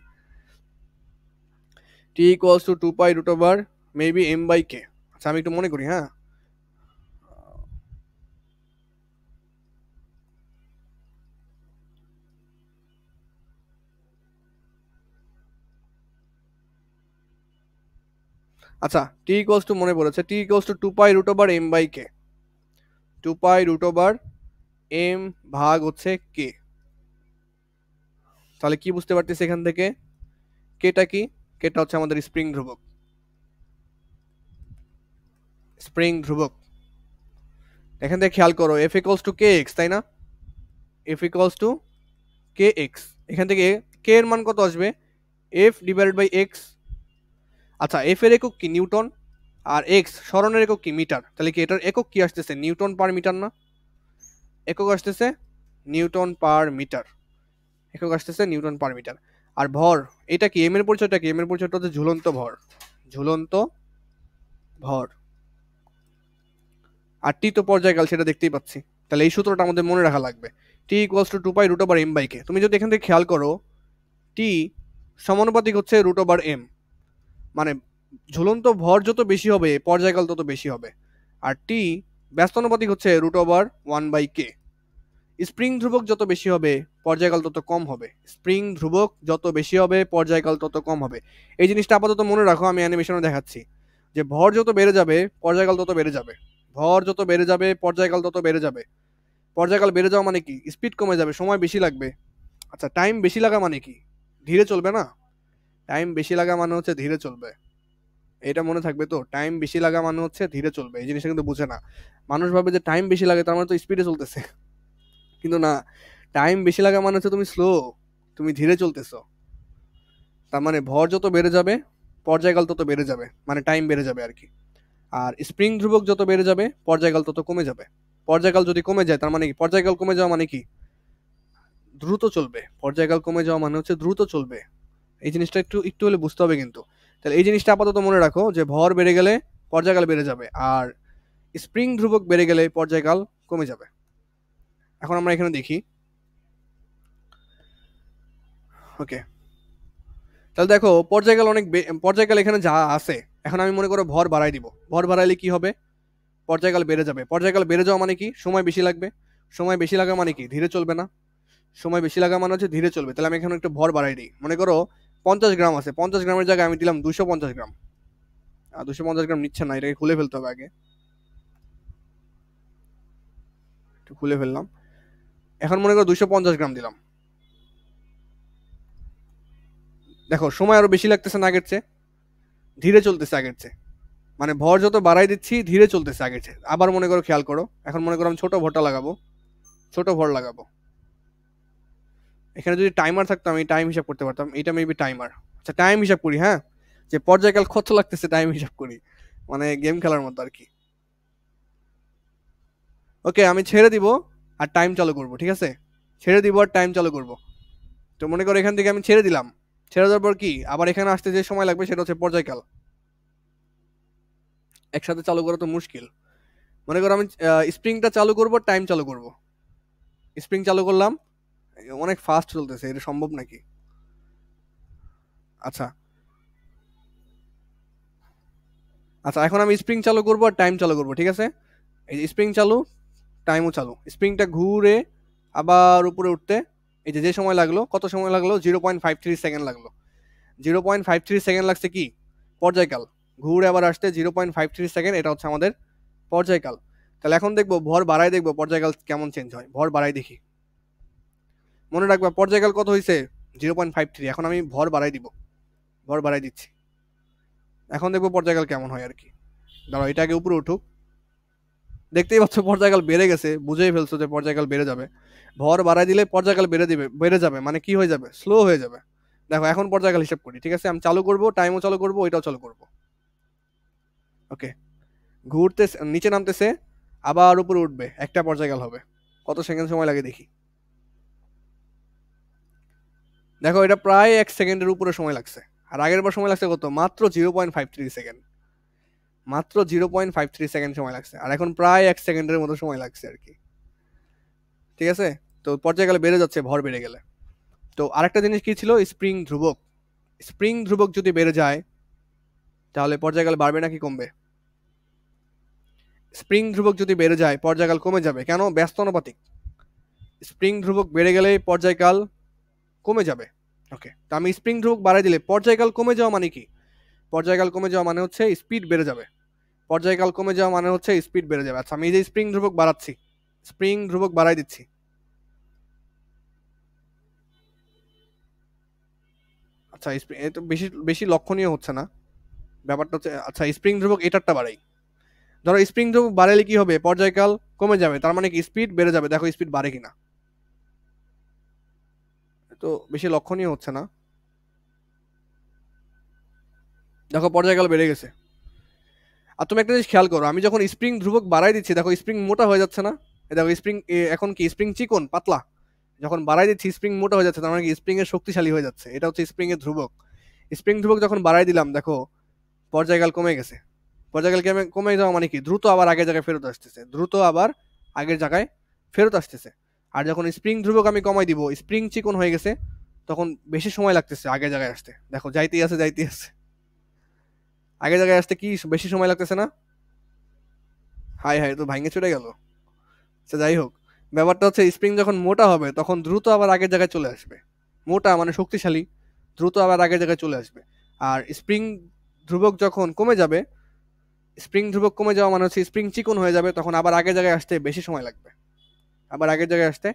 T equals to 2 pi root over maybe M by K. আচ্ছা আমি একটু মনে করি, হ্যাঁ। আচ্ছা, টি ইকুয়ালস টু মনে পড়েছে, T equals to 2 pi root over M by K. 2 pi root over M ভাগ হচ্ছে কে। তাহলে কি বুঝতে পারতেছি এখান থেকে? কেটা কি? কেটা হচ্ছে আমাদের স্প্রিং ধ্রুবক। স্প্রিং ধ্রুবক। এখান থেকে খেয়াল করো, F equals to K X, তাই না? F equals to K X, এখান থেকে কে এর মান কত আসবে? F divided by X. আচ্ছা, এফ এর একক কি? নিউটন। আর এক্স সরণের একক কি? মিটার। তাহলে কি এটার একক কি আসতেছে? নিউটন পার মিটার না? একক আসতেছে নিউটন পার মিটার, একক আসতেছে নিউটন পার মিটার। আর ভর, এটা কি? এম এর পরিচয়টা কি? এম এর পরিচয়টা হচ্ছে ঝুলন্ত ভর, ঝুলন্ত ভর। আর টি তো পর্যায়কাল, সেটা দেখতেই পাচ্ছি। তাহলে এই সূত্রটা আমাদের মনে রাখা লাগবে, T equals to 2 pi root over M by K. তুমি যদি এখান থেকে খেয়াল করো, টি সমানুপাতিক হচ্ছে রুট ওভার এম, মানে ঝুলন্ত ভর যত বেশি হবে পর্যায়কাল তত বেশি হবে। আর টি ব্যস্তানুপাতিক হচ্ছে root over 1 by K. Spring ধ্রুবক যত বেশি হবে পর্যায়কাল তত কম হবে, স্প্রিং ধ্রুবক যত বেশি হবে পর্যায়কাল তত কম হবে। এই জিনিসটা আপাতত মনে রাখো, আমি অ্যানিমেশনে দেখাচ্ছি যে ভর যত বেড়ে যাবে পর্যায়কাল তত বেড়ে যাবে, ভর যত বেড়ে যাবে পর্যায়কাল তত বেড়ে যাবে। পর্যায়কাল বেড়ে যাওয়া মানে কি? স্পিড কমে যাবে, সময় বেশি লাগবে। আচ্ছা, টাইম বেশি লাগা মানে কি? ধীরে চলবে না? টাইম বেশি লাগা মানে হচ্ছে ধীরে চলবে, এটা মনে থাকবে তো। টাইম বেশি লাগা মানে হচ্ছে ধীরে চলবে, এই জিনিসটা কিন্তু বুঝে না মানুষ। ভাবে যে টাইম বেশি লাগে তার মানে তো স্পিডে চলতেছে, কিন্তু না। টাইম বেশি লাগা মানে হচ্ছে তুমি স্লো, তুমি ধীরে চলতেছো। তার মানে ভর যত বেড়ে যাবে পর্যায়কাল তত বেড়ে যাবে, মানে টাইম বেড়ে যাবে আর কি। আর স্প্রিং ধ্রুবক যত বেড়ে যাবে পর্যায়কাল তত কমে যাবে। পর্যায়কাল যদি কমে যায় তার মানে কি? পর্যায়কাল কমে যাওয়া মানে কি? দ্রুত চলবে। পর্যায়কাল কমে যাওয়া মানে হচ্ছে দ্রুত চলবে। এই জিনিসটা একটু একটু হলে বুঝতে হবে কিন্তু। তাহলে এই জিনিসটা আপাতত মনে রাখো যে ভর বেড়ে গেলে পর্যায়কাল বেড়ে যাবে, আর স্প্রিং ধ্রুবক বেড়ে গেলে পর্যায়কাল কমে যাবে। এখন আমরা এখানে দেখি, ওকে। তাহলে দেখো পর্যায়কাল অনেক পর্যায়কাল এখানে যা আছে, এখন আমি মনে করো ভর বাড়াই দিব। ভর বাড়াইলে কি হবে? পর্যায়কাল বেড়ে যাবে। পর্যায়কাল বেড়ে যাওয়া মানে কি? সময় বেশি লাগবে। সময় বেশি লাগা মানে কি? ধীরে চলবে না? সময় বেশি লাগা মানে হচ্ছে ধীরে চলবে। তাহলে আমি এখানে একটু ভর বাড়াই দিই, মনে করো 50 গ্রাম আছে, 50 গ্রামের জায়গায় আমি দিলাম 250 গ্রাম। 250 গ্রাম নিচ্ছে না, এটাকে খুলে ফেলতে হবে আগে, একটু খুলে ফেললাম। এখন মনে করো 250 গ্রাম দিলাম। দেখো সময় আরো বেশি লাগতেছে না আগের চেয়ে? ধীরে চলতেছে আগের চেয়ে, মানে ভর যত বাড়াই দিচ্ছি ধীরে চলতেছে আগের চেয়ে। আবার মনে করো, খেয়াল করো, এখন মনে করো আমি ছোট ভরটা লাগাবো, ছোট ভর লাগাবো। এখানে যদি টাইমার থাকতো আমি টাইম হিসাব করতে পারতাম, এটা মেবি টাইমার। আচ্ছা টাইম হিসাব করি, হ্যাঁ, যে পর্যায়কাল কত লাগতেছে টাইম হিসাব করি, মানে গেম খেলার মতো আর কি। ওকে, আমি ছেড়ে দিব আর টাইম চালু করব, ঠিক আছে? ছেড়ে দিব আর টাইম চালু করব। তো মনে করো এখান থেকে আমি ছেড়ে দিলাম, ছেড়ে দেওয়ার পর কি আবার এখানে আসতে যে সময় লাগবে সেটা হচ্ছে পর্যায়কাল। একসাথে চালু করা তো মুশকিল। মনে করো আমি স্প্রিংটা চালু করব, টাইম চালু করব। স্প্রিং চালু করলাম, অনেক ফাস্ট চলতেছে, এটা সম্ভব নাকি? আচ্ছা আচ্ছা এখন আমি স্প্রিং চালু করবো আর টাইম চালু করবো, ঠিক আছে? এই যে স্প্রিং চালু, টাইমও চালু। স্প্রিংটা ঘুরে আবার উপরে উঠতে এই যে সময় লাগলো, কত সময় লাগলো? 0.53 সেকেন্ড লাগলো। 0.53 সেকেন্ড লাগছে কি? পর্যায়কাল। ঘুরে আবার আসতে 0.53 সেকেন্ড, এটা হচ্ছে আমাদের পর্যায়কাল। তাহলে এখন দেখবো ভর বাড়াই, দেখবো পর্যায়কাল কেমন চেঞ্জ হয়। ভর বাড়াই দেখি। মনে রাখবা পর্যায়কাল কত হয়েছে? 0.53। এখন আমি ভর বাড়াই দিব, ভর বাড়াই দিচ্ছি। এখন দেখবো পর্যায়কাল কেমন হয় আর কি। দাঁড়াও, এটা আগে উপরে উঠুক। দেখতেই পাচ্ছ পর্যায়কাল বেড়ে গেছে, বুঝেই ফেলছো যে পর্যায়কাল বেড়ে যাবে। ভর বাড়াই দিলে পর্যায়কাল বেড়ে যাবে, মানে কি হয়ে যাবে? স্লো হয়ে যাবে। দেখো এখন পর্যায়কাল হিসাব করি, ঠিক আছে? আমি চালু করব, টাইমও চালু করব, ওইটাও চালু করব। ওকে, ঘুরতে নিচে নামতেছে, আবার উপরে উঠবে, একটা পর্যায়কাল হবে। কত সেকেন্ড সময় লাগে দেখি। দেখো এটা প্রায় 1 সেকেন্ডের উপরে সময় লাগছে। আর আগের বার সময় লাগছে কত? মাত্র 0.53 সেকেন্ড। মাত্র 0.53 সেকেন্ড সময় লাগছে, আর এখন প্রায় 1 সেকেন্ডের মতো সময় লাগছে আর কি। ঠিক আছে? তো পর্যায়কালে বেড়ে যাচ্ছে ভর বেড়ে গেলে। তো আরেকটা জিনিস কি ছিল? স্প্রিং ধ্রুবক। স্প্রিং ধ্রুবক যদি বেড়ে যায় তাহলে পর্যায়কাল বাড়বে নাকি কমবে? স্প্রিং ধ্রুবক যদি বেড়ে যায় পর্যায়কাল কমে যাবে। কেন? ব্যস্ত অনুপাতিক। স্প্রিং ধ্রুবক বেড়ে গেলে পর্যায়কাল কমে যাবে। ওকে, তো আমি স্প্রিং ধ্রুবক বাড়াই দিলে পর্যায়কাল কমে যাওয়া মানে কি? পর্যায়কাল কমে যাওয়া মানে হচ্ছে স্পিড বেড়ে যাবে। পর্যায়কাল কমে যাওয়া মানে হচ্ছে স্পিড বেড়ে যাবে। আচ্ছা আমি এই যে স্প্রিং ধ্রুবক বাড়াচ্ছি, স্প্রিং ধ্রুবক বাড়াই দিচ্ছি। আচ্ছা এ তো বেশি বেশি লক্ষণীয় হচ্ছে না ব্যাপারটা হচ্ছে। আচ্ছা স্প্রিং ধ্রুবক এটারটা বাড়াই। ধরো স্প্রিং ধ্রুবক বাড়াইলে কি হবে? পর্যায়কাল কমে যাবে, তার মানে কি স্পিড বেড়ে যাবে। দেখো স্পিড বাড়ে কিনা। তো বেশি লক্ষণীয় হচ্ছে না। দেখো পর্যায়কাল বেড়ে গেছে। আর তুমি একটা জিনিস খেয়াল করো, আমি যখন স্প্রিং ধ্রুবক বাড়াই দিচ্ছি দেখো স্প্রিং মোটা হয়ে যাচ্ছে না? দেখো স্প্রিং এখন কি স্প্রিং চিকন পাতলা? যখন বাড়াই দিচ্ছি স্প্রিং মোটা হয়ে যাচ্ছে, তার মানে কি স্প্রিং এর শক্তিশালী হয়ে যাচ্ছে। এটা হচ্ছে স্প্রিং এর ধ্রুবক। স্প্রিং ধ্রুবক যখন বাড়াই দিলাম দেখো পর্যায়কাল কমে গেছে। পর্যায়কাল কমে যাওয়া মানে কি? দ্রুত আবার আগের জায়গায় ফেরত আসতেছে, দ্রুত আবার আগের জায়গায় ফেরত আসতেছে। আর যখন স্প্রিং ধ্রুবক আমি কমাই দিব, স্প্রিং চিকন হয়ে গেছে, তখন বেশি সময় লাগতেছে আগের জায়গায় আসতে। দেখো যাইতেই আছে যাইতেই আছে, আগের জায়গায় আসতে কি বেশি সময় লাগতেছে না? হাই হাই, তো ভাঙে চলে গেল। আচ্ছা যাই হোক, ব্যাপারটা হচ্ছে স্প্রিং যখন মোটা হবে তখন দ্রুত আবার আগের জায়গায় চলে আসবে। মোটা মানে শক্তিশালী, দ্রুত আবার আগের জায়গায় চলে আসবে। আর স্প্রিং ধ্রুবক যখন কমে যাবে, স্প্রিং ধ্রুবক কমে যাওয়া মানে হচ্ছে স্প্রিং চিকন হয়ে যাবে, তখন আবার আগের জায়গায় আসতে বেশি সময় লাগবে। আবার আগের জায়গায় আসতে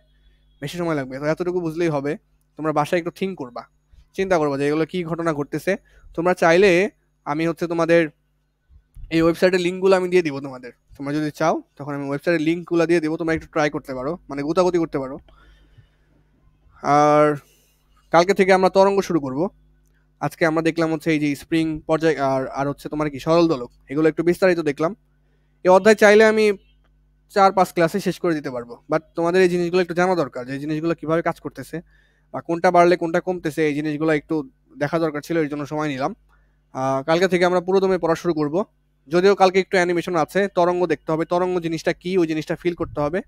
বেশি সময় লাগবে। তো এতটুকু বুঝলেই হবে। তোমরা বাসায় একটু থিঙ্ক করবা, চিন্তা করবা যে এগুলো কি ঘটনা ঘটতেছে। তোমরা চাইলে আমি হচ্ছে তোমাদের এই ওয়েবসাইটের লিঙ্কগুলো আমি দিয়ে দিব তোমাদের। তোমরা যদি চাও তখন আমি ওয়েবসাইটের লিঙ্কগুলো দিয়ে দিব, তোমরা একটু ট্রাই করতে পারো, মানে গুতাগুতি করতে পারো। আর কালকে থেকে আমরা তরঙ্গ শুরু করব। আজকে আমরা দেখলাম হচ্ছে এই যে স্প্রিং পর্যায় আর হচ্ছে তোমার কি সরল দোলক, এগুলো একটু বিস্তারিত দেখলাম। এই অধ্যায় চাইলে আমি 4-5 ক্লাসে শেষ করে দিতে পারবো, বাট তোমাদের এই জিনিসগুলো একটু জানা দরকার, যে এই জিনিসগুলো কিভাবে কাজ করতেছে বা কোনটা বাড়লে কোনটা কমতেছে, এই জিনিসগুলো একটু দেখা দরকার ছিল, এর জন্য সময় নিলাম। কালকে থেকে আমরা পুরোদমে পড়া শুরু করব। যদিও কালকে একটু অ্যানিমেশন আছে, তরঙ্গ দেখতে হবে, তরঙ্গ জিনিসটা কি ওই জিনিসটা ফিল করতে হবে,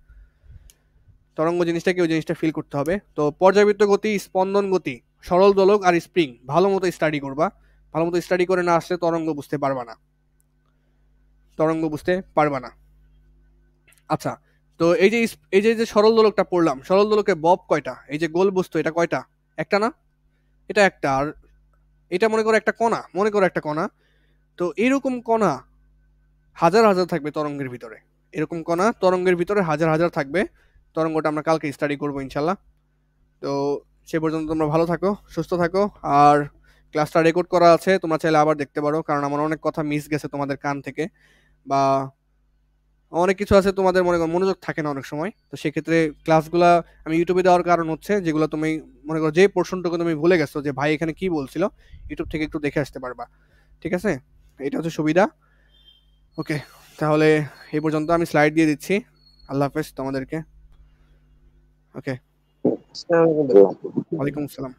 তরঙ্গ জিনিসটা কি ওই জিনিসটা ফিল করতে হবে। তো পর্যাবৃত্ত গতি, স্পন্দন গতি, সরল দোলক আর স্প্রিং ভালো মতো স্টাডি করবা। ভালো মতো স্টাডি করে না আসলে তরঙ্গ বুঝতে পারবা না, তরঙ্গ বুঝতে পারবা না। আচ্ছা, তো এই যে সরল দোলকটা পড়লাম, সরল দোলকে বব কয়টা? এই যে গোল বস্তু এটা কয়টা? একটা না? এটা একটা। আর এটা মনে করো একটা কণা, মনে করো একটা কণা। তো এরকম কণা হাজার হাজার থাকবে তরঙ্গের ভিতরে, এরকম কণা তরঙ্গের ভিতরে হাজার হাজার থাকবে। তরঙ্গটা আমরা কালকে স্টাডি করবো ইনশাল্লাহ। তো সে পর্যন্ত তোমরা ভালো থাকো, সুস্থ থাকো। আর ক্লাসটা রেকর্ড করা আছে, তোমরা চাইলে আবার দেখতে পারো, কারণ আমার অনেক কথা মিস গেছে তোমাদের কান থেকে, বা অনেক কিছু আছে তোমাদের মনে করো মনোযোগ থাকে না অনেক সময়। তো সেক্ষেত্রে ক্লাসগুলা আমি ইউটিউবে দেওয়ার কারণ হচ্ছে, যেগুলো তুমি মনে করো যে পোর্শনটুকু তুমি ভুলে গেছো যে ভাই এখানে কি বলছিল, ইউটিউব থেকে একটু দেখে আসতে পারবা। ঠিক আছে, এটা হচ্ছে সুবিধা। ওকে, তাহলে এই পর্যন্ত আমি স্লাইড দিয়ে দিচ্ছি। আল্লাহ হাফেজ তোমাদেরকে। ওকে, ওয়ালাইকুম আসসালাম।